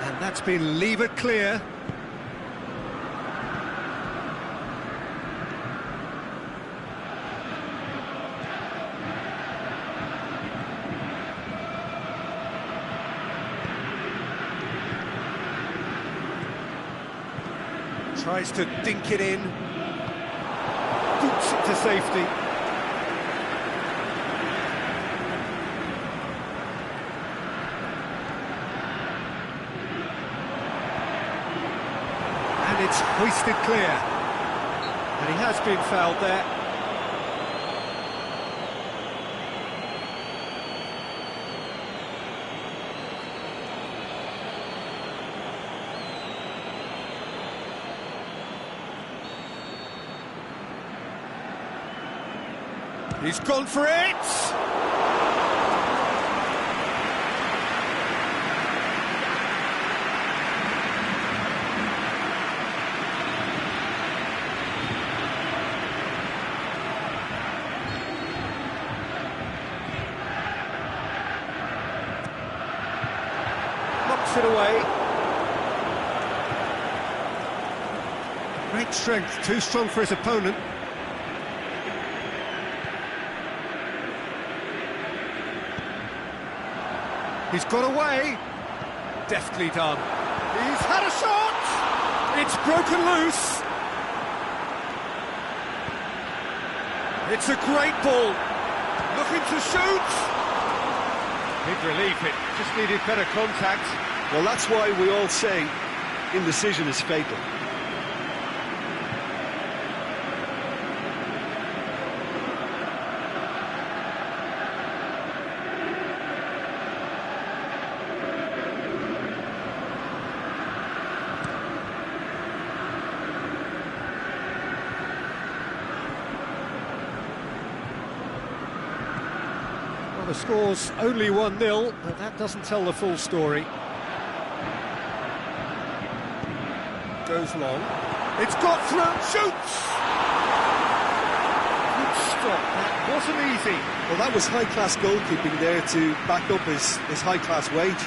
And that's been levered clear. Tries to dink it in. Boots it to safety. It's hoisted clear. And he has been fouled there. He's gone for it! Knocks it away. Great strength, too strong for his opponent. He's got away. Deftly done. He's had a shot! It's broken loose. It's a great ball. Looking to shoot. Big relief, it just needed better contact. Well, that's why we all say indecision is fatal. Well, the score's only 1-0, but that doesn't tell the full story. Goes long. It's got through, shoots! Good stop, that wasn't easy. Well, that was high-class goalkeeping there to back up his high-class wage.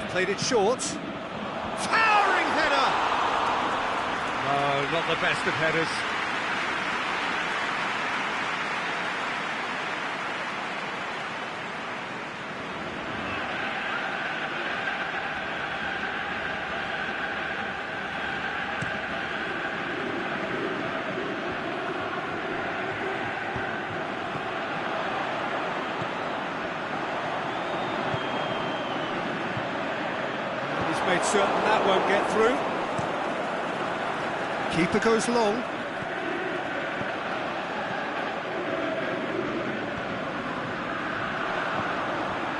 Played it short. Towering header! No, not the best of headers. Made certain that won't get through. Keeper goes long.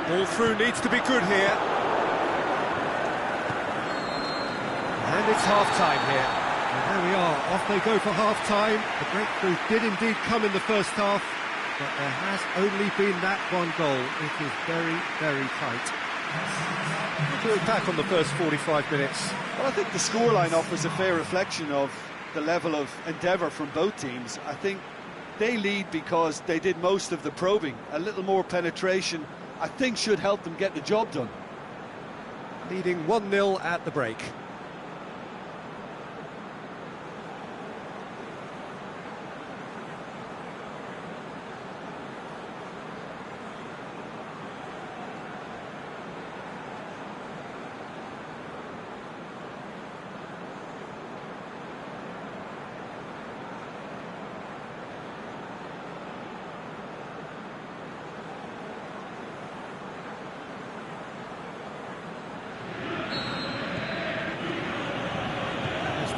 Ball through needs to be good here. And it's half-time here. And there we are, off they go for half-time. The breakthrough did indeed come in the first half, but there has only been that one goal. It is very, very tight. To look back on the first 45 minutes. Well, I think the scoreline offers a fair reflection of the level of endeavour from both teams. I think they lead because they did most of the probing. A little more penetration, I think, should help them get the job done. Leading 1-0 at the break.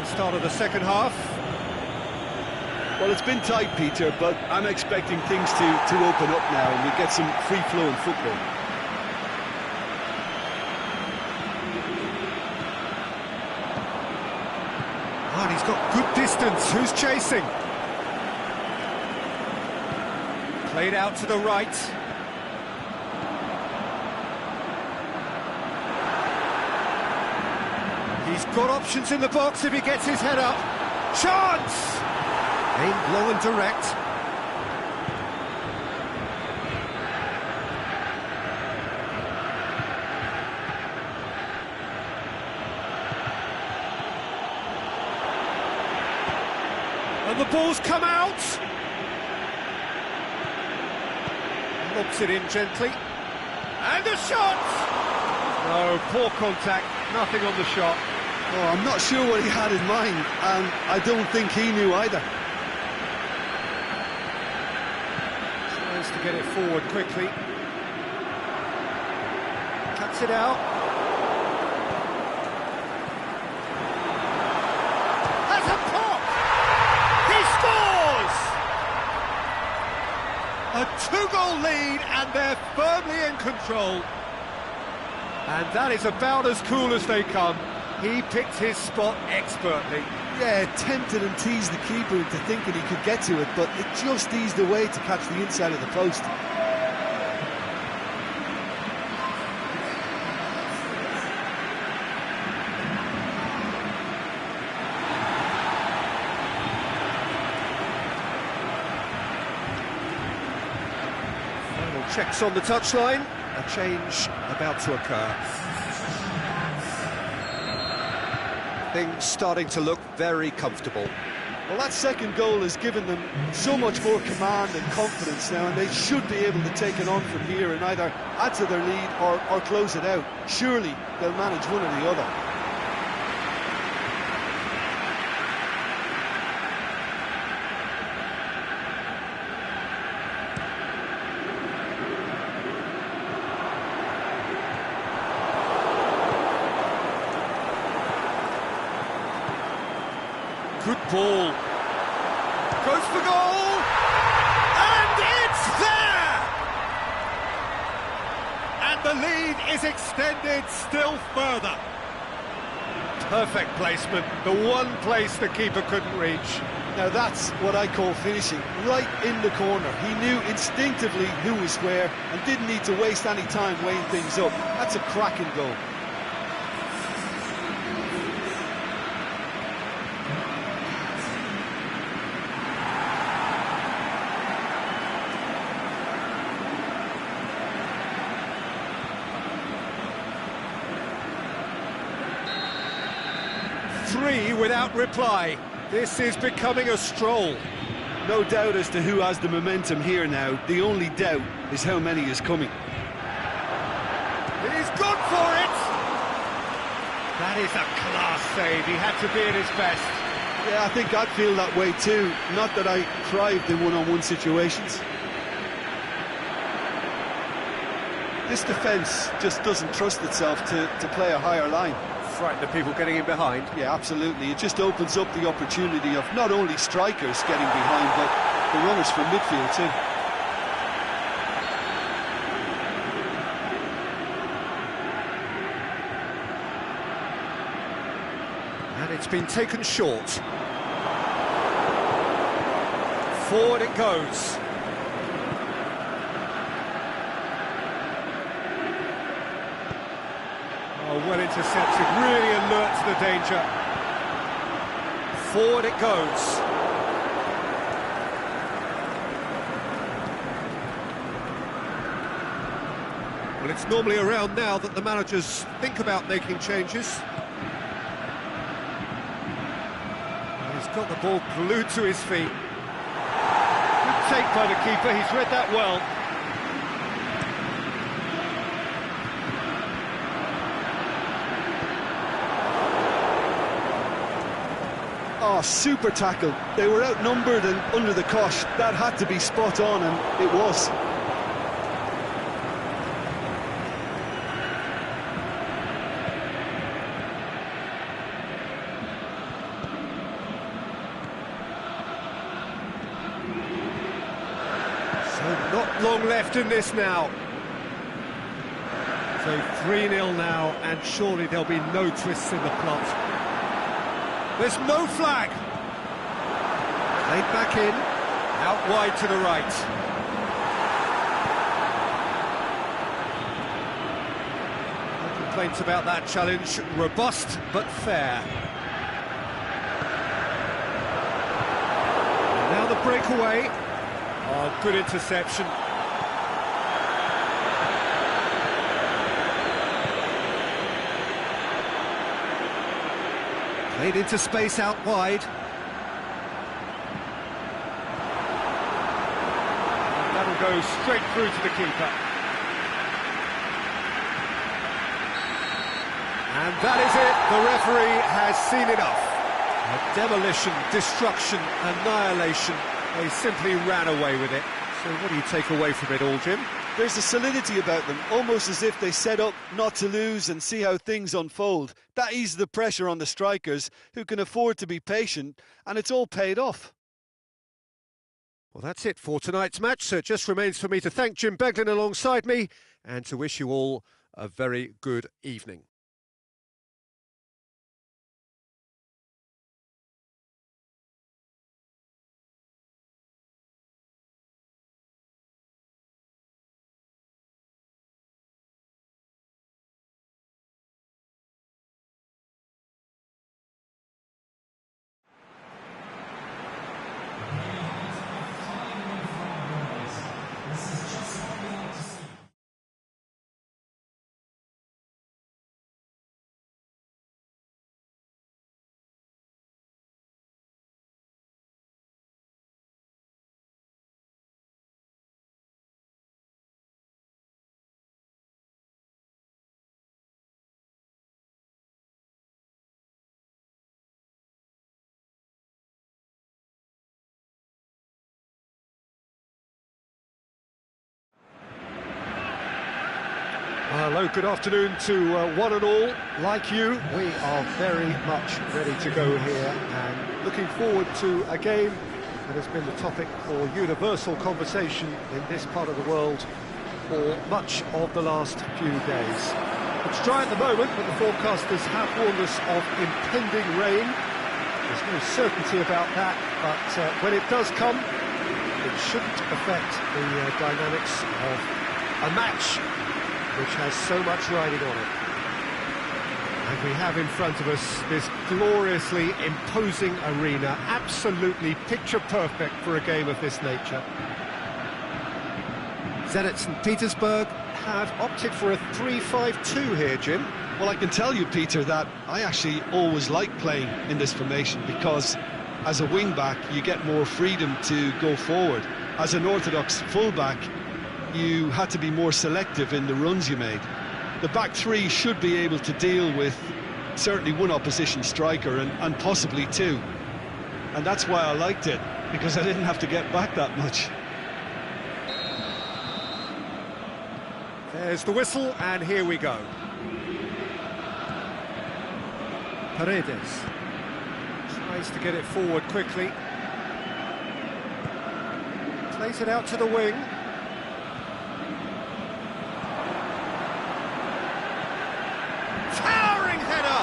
Start of the second half. Well, it's been tight, Peter, but I'm expecting things to open up now and we get some free-flowing football. And he's got good distance. Who's chasing? Played out to the right. He's got options in the box if he gets his head up. Chance! Aimed low and direct. And the ball's come out. Lobs it in gently. And a shot! No, poor contact. nothing on the shot. Oh, I'm not sure what he had in mind, and I don't think he knew either. Tries to get it forward quickly. Cuts it out. Has a pop! He scores! A two-goal lead, and they're firmly in control. And that is about as cool as they come. He picked his spot expertly. Yeah, tempted and teased the keeper into thinking he could get to it, but it just eased away to catch the inside of the post. Final checks on the touchline. A change about to occur. Things starting to look very comfortable. Well, that second goal has given them so much more command and confidence now, and they should be able to take it on from here and either add to their lead or close it out. Surely they'll manage one or the other. Good ball. Goes for goal! And it's there! And the lead is extended still further. Perfect placement, the one place the keeper couldn't reach. Now that's what I call finishing, right in the corner. He knew instinctively who was where and didn't need to waste any time weighing things up. That's a cracking goal. Three without reply. This is becoming a stroll. No doubt as to who has the momentum here now. The only doubt is how many is coming. He's gone for it! That is a class save. He had to be at his best. Yeah, I think I'd feel that way too. Not that I thrived in one-on-one situations. This defence just doesn't trust itself to play a higher line. Frightened of people getting in behind. Yeah, absolutely. It just opens up the opportunity of not only strikers getting behind, but the runners from midfield too. And it's been taken short. Forward it goes. Oh, well intercepted, really alert to the danger. Forward it goes. Well, it's normally around now that the managers think about making changes. He's got the ball glued to his feet. Good take by the keeper, he's read that well. Oh, super tackle. They were outnumbered and under the cosh. That had to be spot on, and it was. So not long left in this now. So 3-0 now, and surely there'll be no twists in the plot. There's no flag. Played back in, out wide to the right. No complaints about that challenge. Robust but fair. And now the breakaway. Oh, good interception. Played into space out wide. And that'll go straight through to the keeper. And that is it. The referee has seen enough. Demolition, destruction, annihilation. They simply ran away with it. So what do you take away from it all, Jim? There's a solidity about them, almost as if they set up not to lose and see how things unfold. That eases the pressure on the strikers, who can afford to be patient, and it's all paid off. Well, that's it for tonight's match, so it just remains for me to thank Jim Beglin alongside me and to wish you all a very good evening. Hello, good afternoon to one and all. Like you, we are very much ready to go here and looking forward to a game that has been the topic for universal conversation in this part of the world for much of the last few days. It's dry at the moment, but the forecasters have warned us of impending rain. There's no certainty about that, but when it does come, it shouldn't affect the dynamics of a match which has so much riding on it. And we have in front of us this gloriously imposing arena, absolutely picture perfect for a game of this nature. Zenit St. Petersburg have opted for a 3-5-2 here, Jim. Well, I can tell you, Peter, that I actually always like playing in this formation because as a wing-back, you get more freedom to go forward. As an orthodox full-back, you had to be more selective in the runs you made. The back three should be able to deal with certainly one opposition striker and possibly two. And that's why I liked it, because I didn't have to get back that much. There's the whistle, and here we go. Paredes tries to get it forward quickly. Plays it out to the wing. Towering header!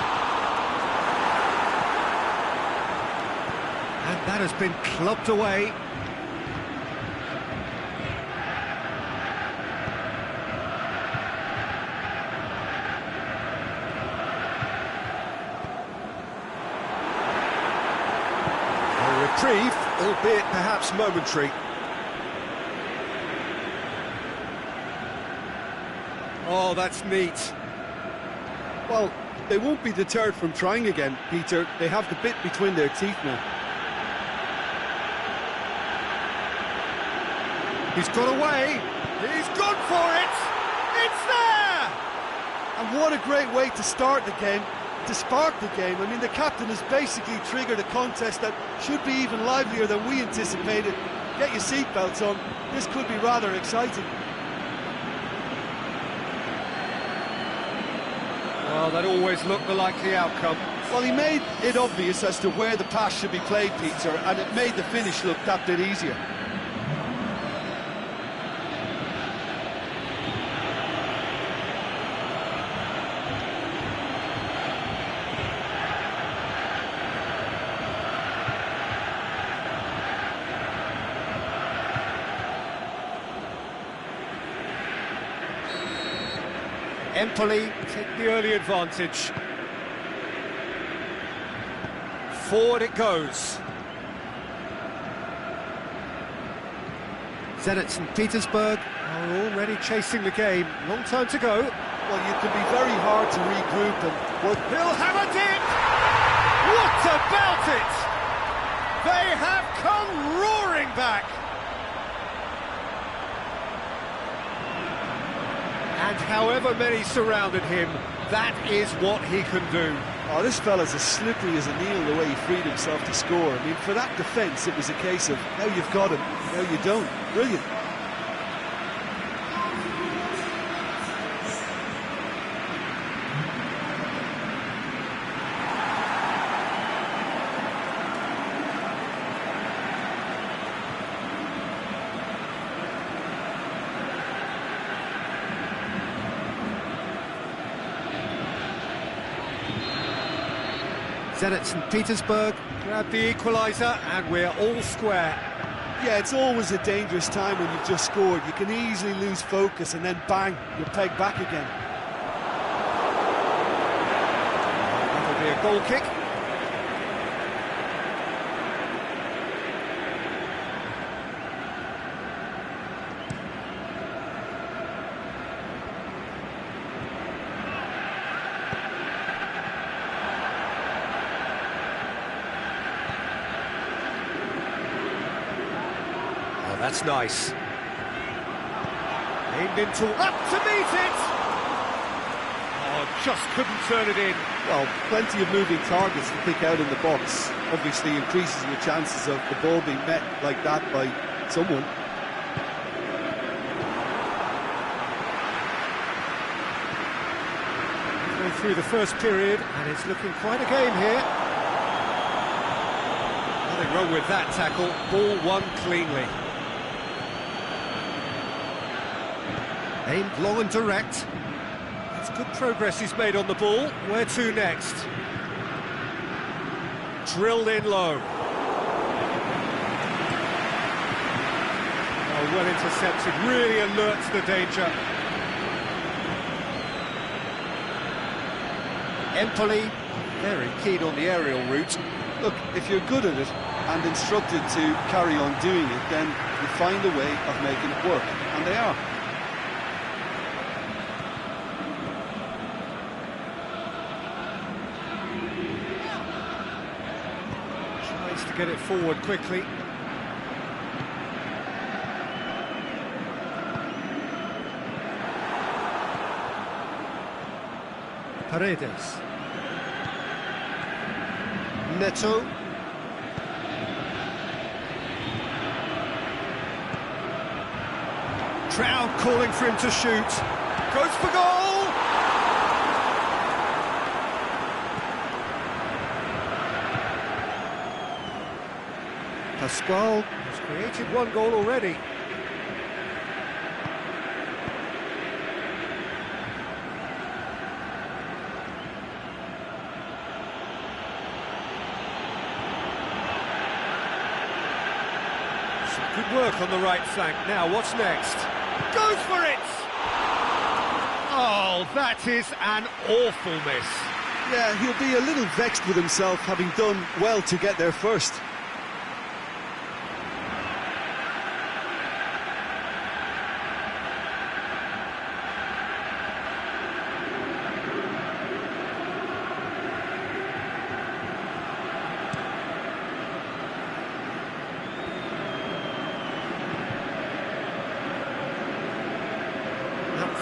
And that has been clubbed away. Reprieve, albeit perhaps momentary. Oh, that's neat. Well, they won't be deterred from trying again, Peter. They have the bit between their teeth now. He's got away. He's gone for it. It's there! And what a great way to start the game, to spark the game. I mean, the captain has basically triggered a contest that should be even livelier than we anticipated. Get your seatbelts on. This could be rather exciting. Well, that always looked the likely outcome. Well, he made it obvious as to where the pass should be played, Peter, and it made the finish look that bit easier. Empoli take the early advantage. Forward it goes. Zenit St. Petersburg are already chasing the game. Long time to go. Well, you can be very hard to regroup and work. He'll have a dip! What about it? They have come roaring back. And however many surrounded him, that is what he can do. Oh, this fella's as slippery as a needle the way he freed himself to score. I mean, for that defence, it was a case of, now you've got him, now you don't. Brilliant. Zenit St. Petersburg grab the equaliser, and we're all square. Yeah, it's always a dangerous time when you've just scored. You can easily lose focus and then bang, you're pegged back again. That'll be a goal kick. That's nice. Aimed into, up to meet it! Oh, just couldn't turn it in. Well, plenty of moving targets to pick out in the box. Obviously increases your chances of the ball being met like that by someone. Going through the first period, and it's looking quite a game here. Nothing wrong with that tackle. Ball won cleanly. Aimed long and direct. It's good progress he's made on the ball. Where to next? Drilled in low. Oh, well intercepted. Really alerts the danger. Empoli, very keen on the aerial route. Look, if you're good at it and instructed to carry on doing it, then you find a way of making it work, and they are. To get it forward quickly. Paredes. Neto. Trout calling for him to shoot. Goes for goal! Pascual has created one goal already. Some good work on the right flank. Now, what's next? Goes for it! Oh, that is an awful miss. Yeah, he'll be a little vexed with himself, having done well to get there first.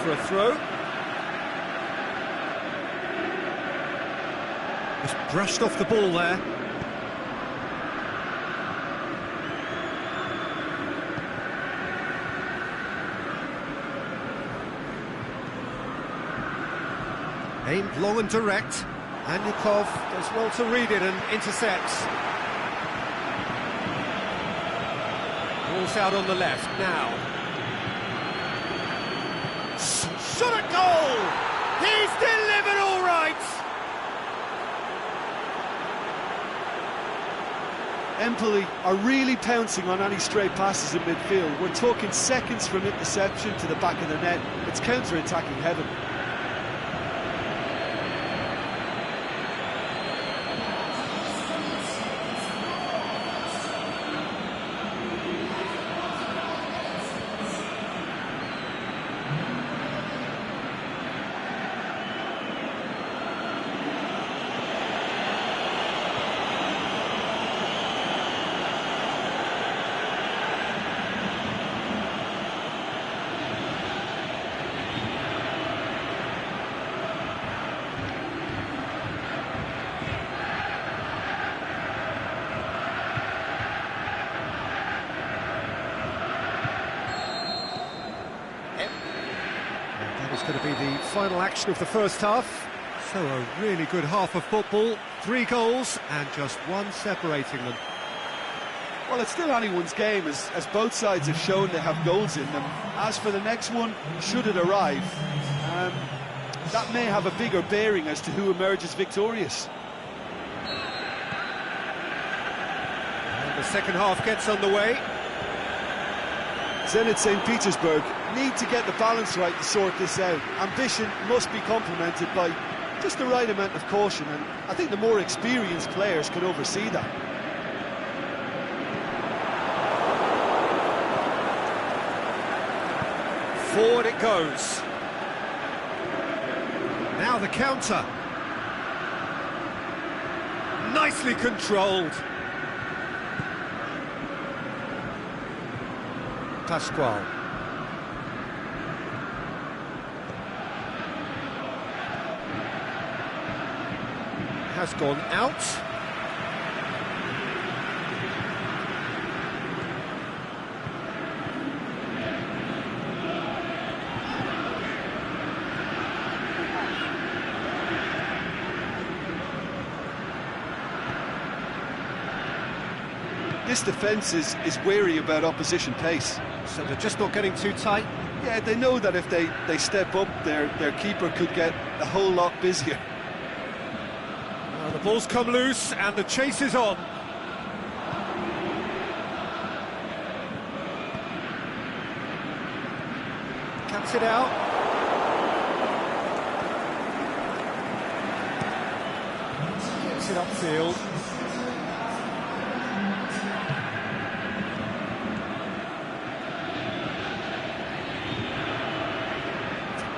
For a throw. Just brushed off the ball there. Aimed long and direct. Anyukov does well to read it and intercepts. Ball's out on the left now. Shot at goal! He's delivered all right! Empoli are really pouncing on any stray passes in midfield. We're talking seconds from interception to the back of the net. It's counter-attacking heaven. That's going to be the final action of the first half. So a really good half of football, 3 goals and just one separating them. Well, it's still anyone's game, as both sides have shown they have goals in them. As for the next one, should it arrive, that may have a bigger bearing as to who emerges victorious. And the second half gets underway. Zenit St. Petersburg need to get the balance right to sort this out. Ambition must be complemented by just the right amount of caution, and I think the more experienced players can oversee that. Forward it goes. Now the counter. Nicely controlled. Pascual. Has gone out. This defence is wary about opposition pace. So they're just not getting too tight. Yeah, they know that if they step up, their keeper could get a whole lot busier. The ball's come loose and the chase is on. Cuts it out. Gets it upfield.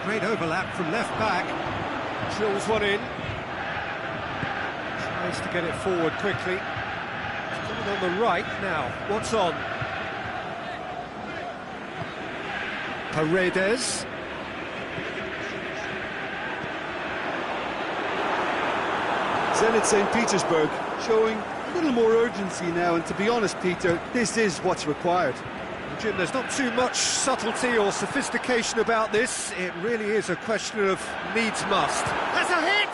Great overlap from left back. Drills one in. Tries to get it forward quickly. It's coming on the right now. What's on? Paredes. Zenit St. Petersburg showing a little more urgency now, and to be honest, Peter, this is what's required. Jim, there's not too much subtlety or sophistication about this. It really is a question of needs must. That's a hit!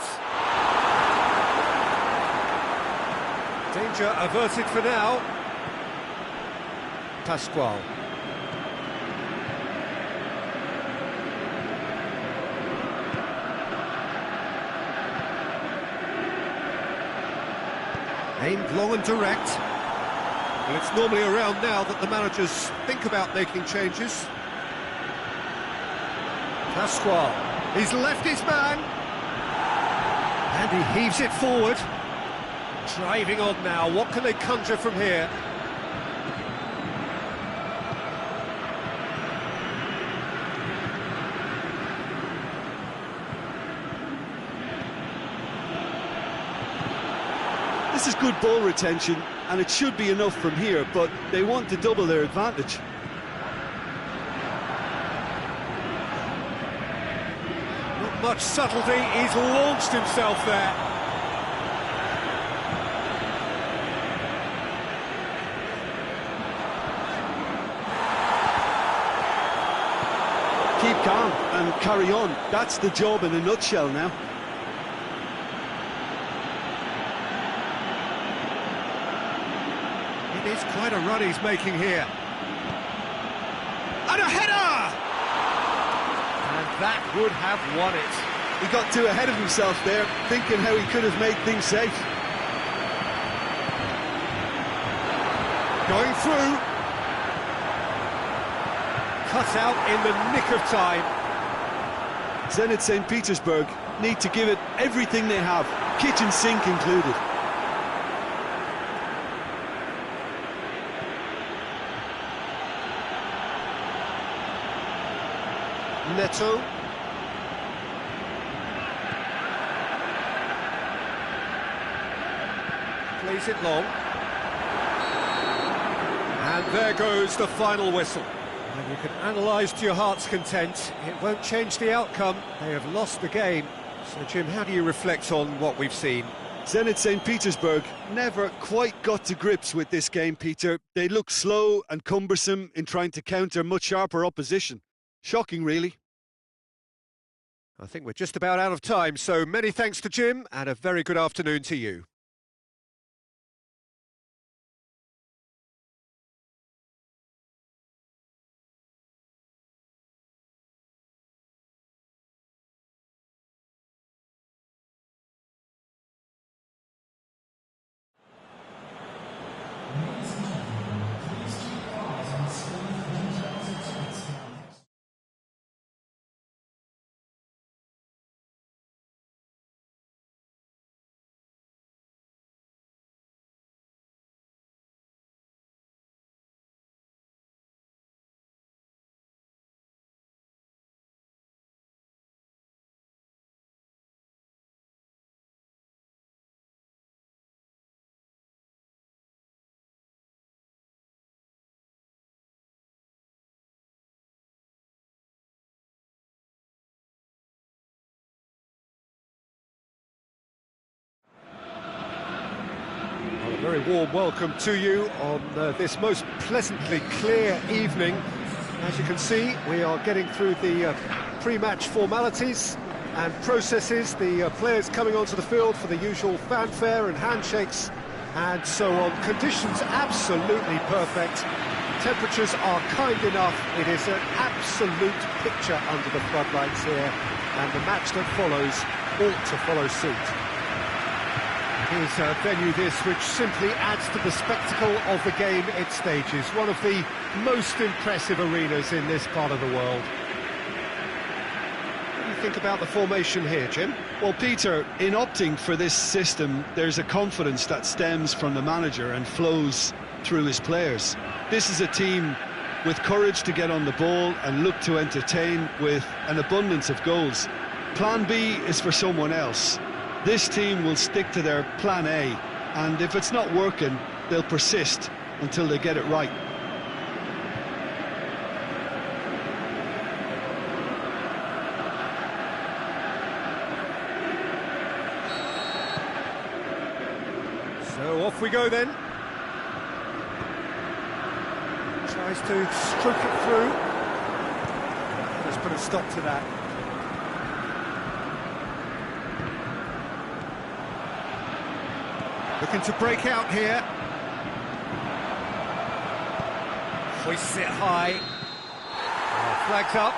Danger averted for now. Pascual. Aimed long and direct. Well, it's normally around now that the managers think about making changes. Pascual, he's left his man. And he heaves it forward. Driving on now, what can they conjure from here? This is good ball retention, and it should be enough from here, but they want to double their advantage. Not much subtlety, he's launched himself there. Keep calm and carry on. That's the job in a nutshell now. It is quite a run he's making here. And a header! And that would have won it. He got too ahead of himself there, thinking how he could have made things safe. Going through. Cut out in the nick of time. Zenit St. Petersburg need to give it everything they have, kitchen sink included. Neto. Plays it long. And there goes the final whistle. And you can analyse to your heart's content. It won't change the outcome. They have lost the game. So, Jim, how do you reflect on what we've seen? Zenit St. Petersburg never quite got to grips with this game, Peter. They look slow and cumbersome in trying to counter much sharper opposition. Shocking, really. I think we're just about out of time, so many thanks to Jim, and a very good afternoon to you. A very warm welcome to you on this most pleasantly clear evening. As you can see, we are getting through the pre-match formalities and processes, the players coming onto the field for the usual fanfare and handshakes and so on. Conditions absolutely perfect. Temperatures are kind enough. It is an absolute picture under the floodlights here, and the match that follows ought to follow suit. Is a venue this which simply adds to the spectacle of the game it stages. One of the most impressive arenas in this part of the world. What do you think about the formation here, Jim? Well, Peter, in opting for this system, there's a confidence that stems from the manager and flows through his players. This is a team with courage to get on the ball and look to entertain with an abundance of goals. Plan B is for someone else. This team will stick to their plan A, and if it's not working, they'll persist until they get it right. So off we go then. Tries to stroke it through. Let's put a stop to that. Looking to break out here. Hoists it high. Flags up.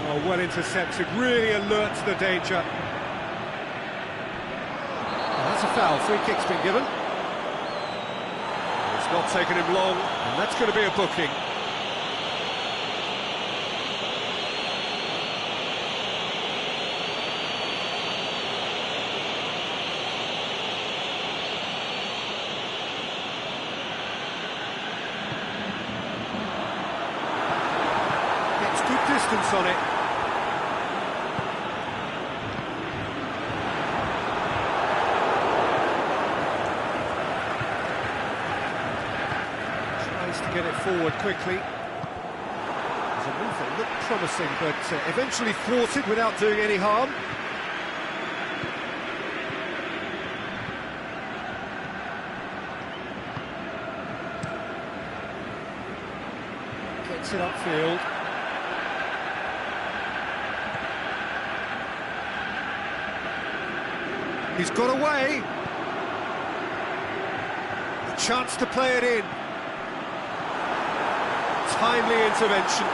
Oh, well intercepted, really alert to the danger. That's a foul, free kick's been given. It's not taken him long, and that's going to be a booking. Gets good distance on it. To get it forward quickly. There's a move that looked promising, but eventually thwarted without doing any harm. Gets it upfield. He's got away. A chance to play it in. Timely intervention.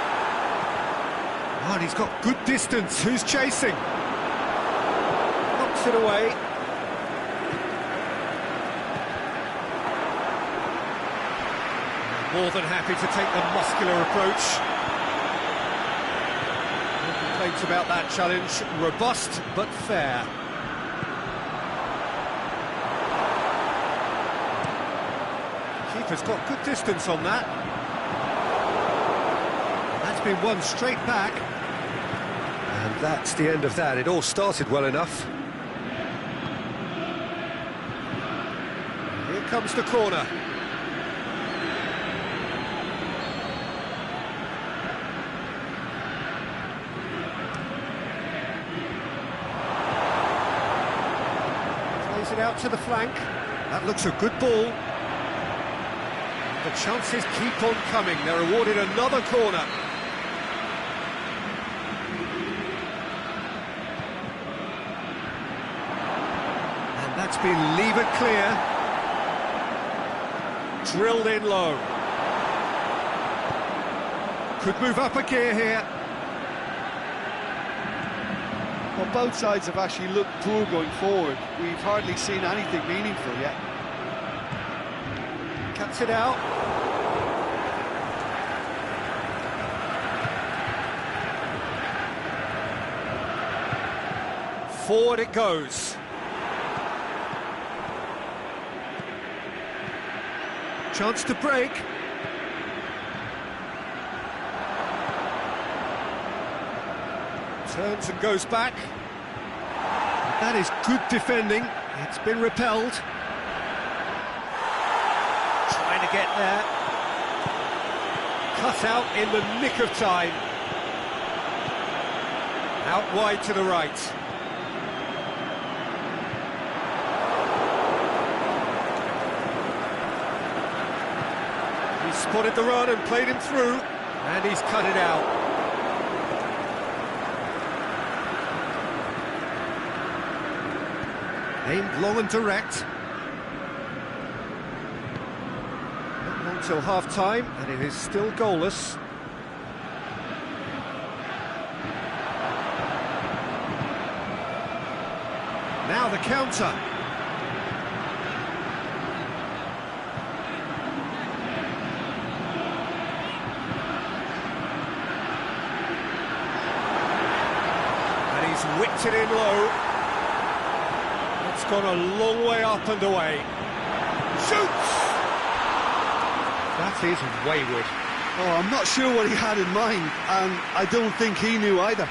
Oh, and he's got good distance. Who's chasing? Knocks it away. More than happy to take the muscular approach. No complaints about that challenge. Robust but fair. Keeper's got good distance on that. Been one straight back, and that's the end of that. It all started well enough. Here comes the corner. Cuts it out to the flank. That looks a good ball. The chances keep on coming. They're awarded another corner. And that's been levered clear. Drilled in low. Could move up a gear here. Well, both sides have actually looked poor going forward. We've hardly seen anything meaningful yet. Cuts it out. Forward it goes. Chance to break. Turns and goes back. That is good defending. It's been repelled. Trying to get there. Cut out in the nick of time. Out wide to the right. He spotted the run and played him through. And he's cut it out. Aimed long and direct. Not long till half-time, and it is still goalless. Now the counter. And he's whipped it in low. It's gone a long way up and away. Shoots! That is wayward. Oh, I'm not sure what he had in mind, and I don't think he knew either.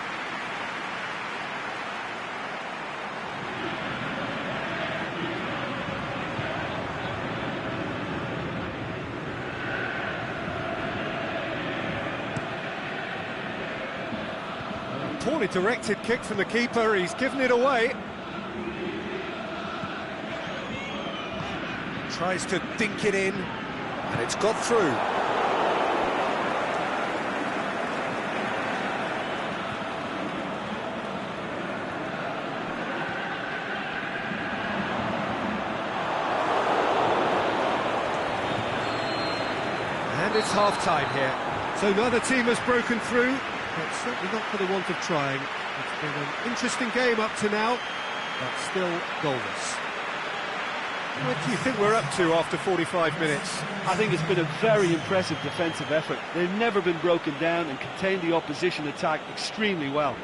Poorly directed kick from the keeper, he's given it away. Tries to dink it in, and it's got through. And it's half-time here. So neither team has broken through, but certainly not for the want of trying. It's been an interesting game up to now, but still goalless. What do you think we're up to after 45 minutes? I think it's been a very impressive defensive effort. They've never been broken down and contained the opposition attack extremely well.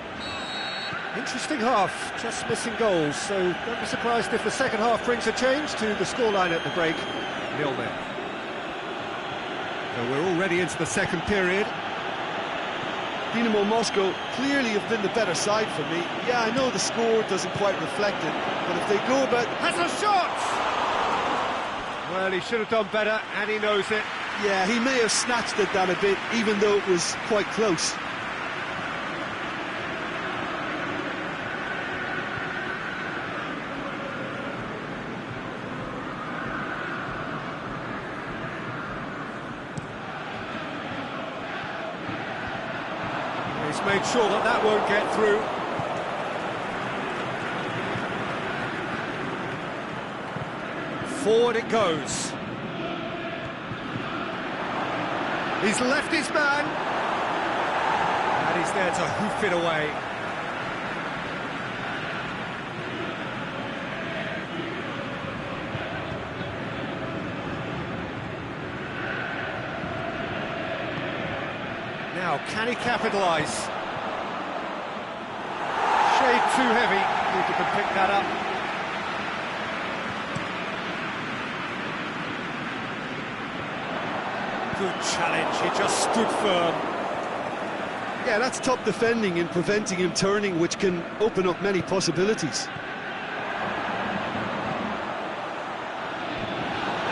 Interesting half, just missing goals, so don't be surprised if the second half brings a change to the scoreline at the break. 0-0. So we're already into the second period. Dynamo Moscow clearly have been the better side for me. Yeah, I know the score doesn't quite reflect it, but if they go about... Has a shot! Well, he should have done better, and he knows it. Yeah, he may have snatched at that a bit, even though it was quite close. He's made sure that that won't get through. Forward it goes. He's left his man. And he's there to hoof it away. Now, can he capitalise? Shade too heavy. Keeper can pick that up. Good challenge, he just stood firm. Yeah, that's top defending and preventing him turning, which can open up many possibilities.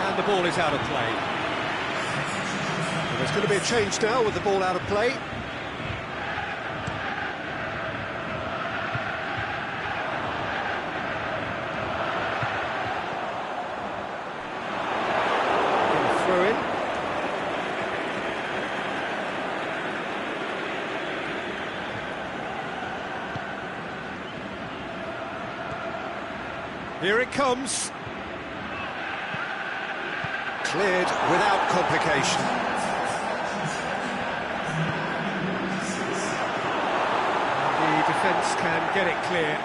And the ball is out of play. Well, there's going to be a change now with the ball out of play. Here it comes. Cleared without complication. The defence can get it clear.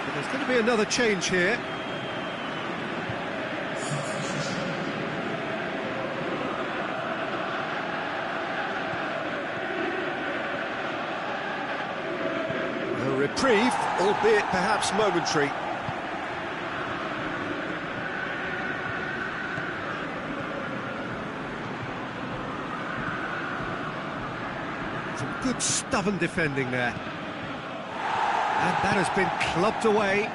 But there's going to be another change here. A reprieve, albeit perhaps momentary. Some good stubborn defending there. And that has been clubbed away.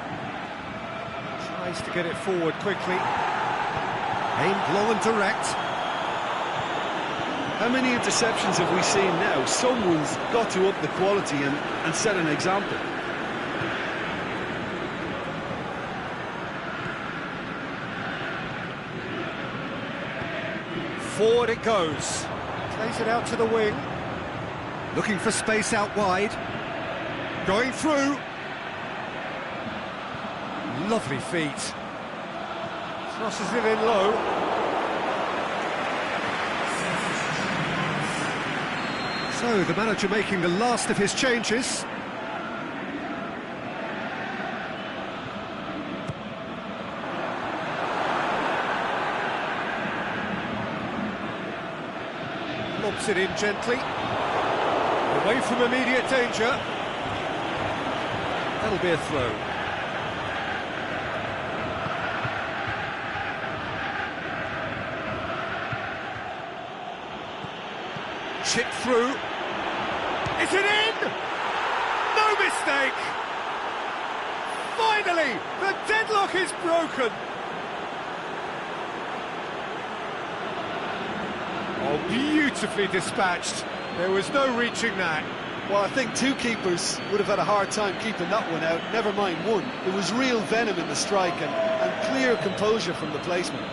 Tries to get it forward quickly. Aimed low and direct. How many interceptions have we seen now? Someone's got to up the quality and set an example. Forward it goes. Plays it out to the wing. Looking for space out wide. Going through. Lovely feet. Crosses it in low. So the manager making the last of his changes. Lobs it in gently. Away from immediate danger. That'll be a throw. Chip through. Is it in? No mistake! Finally, the deadlock is broken. Oh, beautifully dispatched. There was no reaching that. Well, I think two keepers would have had a hard time keeping that one out, never mind one. There was real venom in the strike and clear composure from the placement.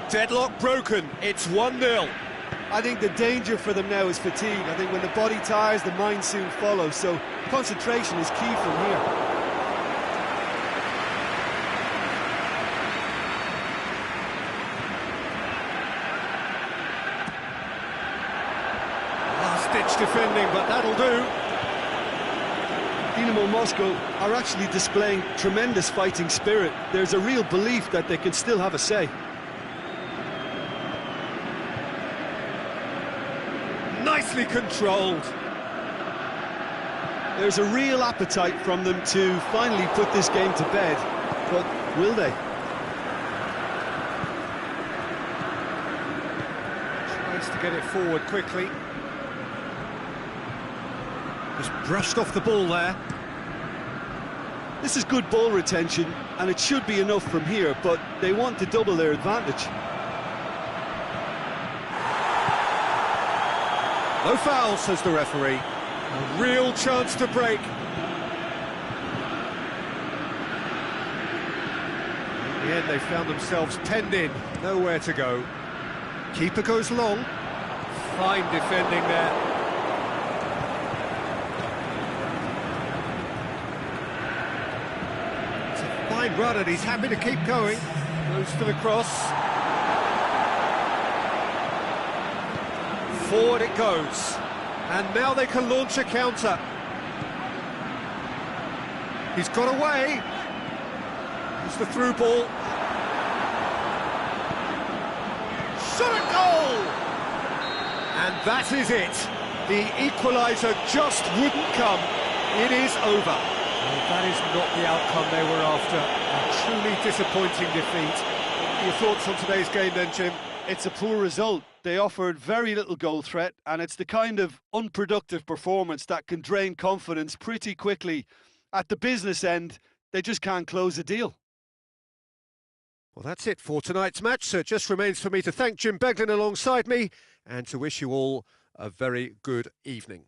Deadlock broken, it's 1-0. I think the danger for them now is fatigue. I think when the body tires, the mind soon follows, so concentration is key from here. Last-ditch defending, but that'll do. Dynamo Moscow are actually displaying tremendous fighting spirit. There's a real belief that they can still have a say. Nicely controlled. There's a real appetite from them to finally put this game to bed, but will they? Tries to get it forward quickly. Just brushed off the ball there. This is good ball retention, and it should be enough from here, but they want to double their advantage. No foul, says the referee. A real chance to break. In the end, they found themselves penned in, nowhere to go. Keeper goes long. Fine defending there. It's a fine run, and he's happy to keep going. Goes to the cross. Forward it goes, and now they can launch a counter. He's got away. It's the through ball. Shot at goal! And that is it. The equaliser just wouldn't come. It is over. Well, that is not the outcome they were after. A truly disappointing defeat. Your thoughts on today's game then, Jim? It's a poor result. They offered very little goal threat, and it's the kind of unproductive performance that can drain confidence pretty quickly. At the business end, they just can't close a deal. Well, that's it for tonight's match, so it just remains for me to thank Jim Beglin alongside me and to wish you all a very good evening.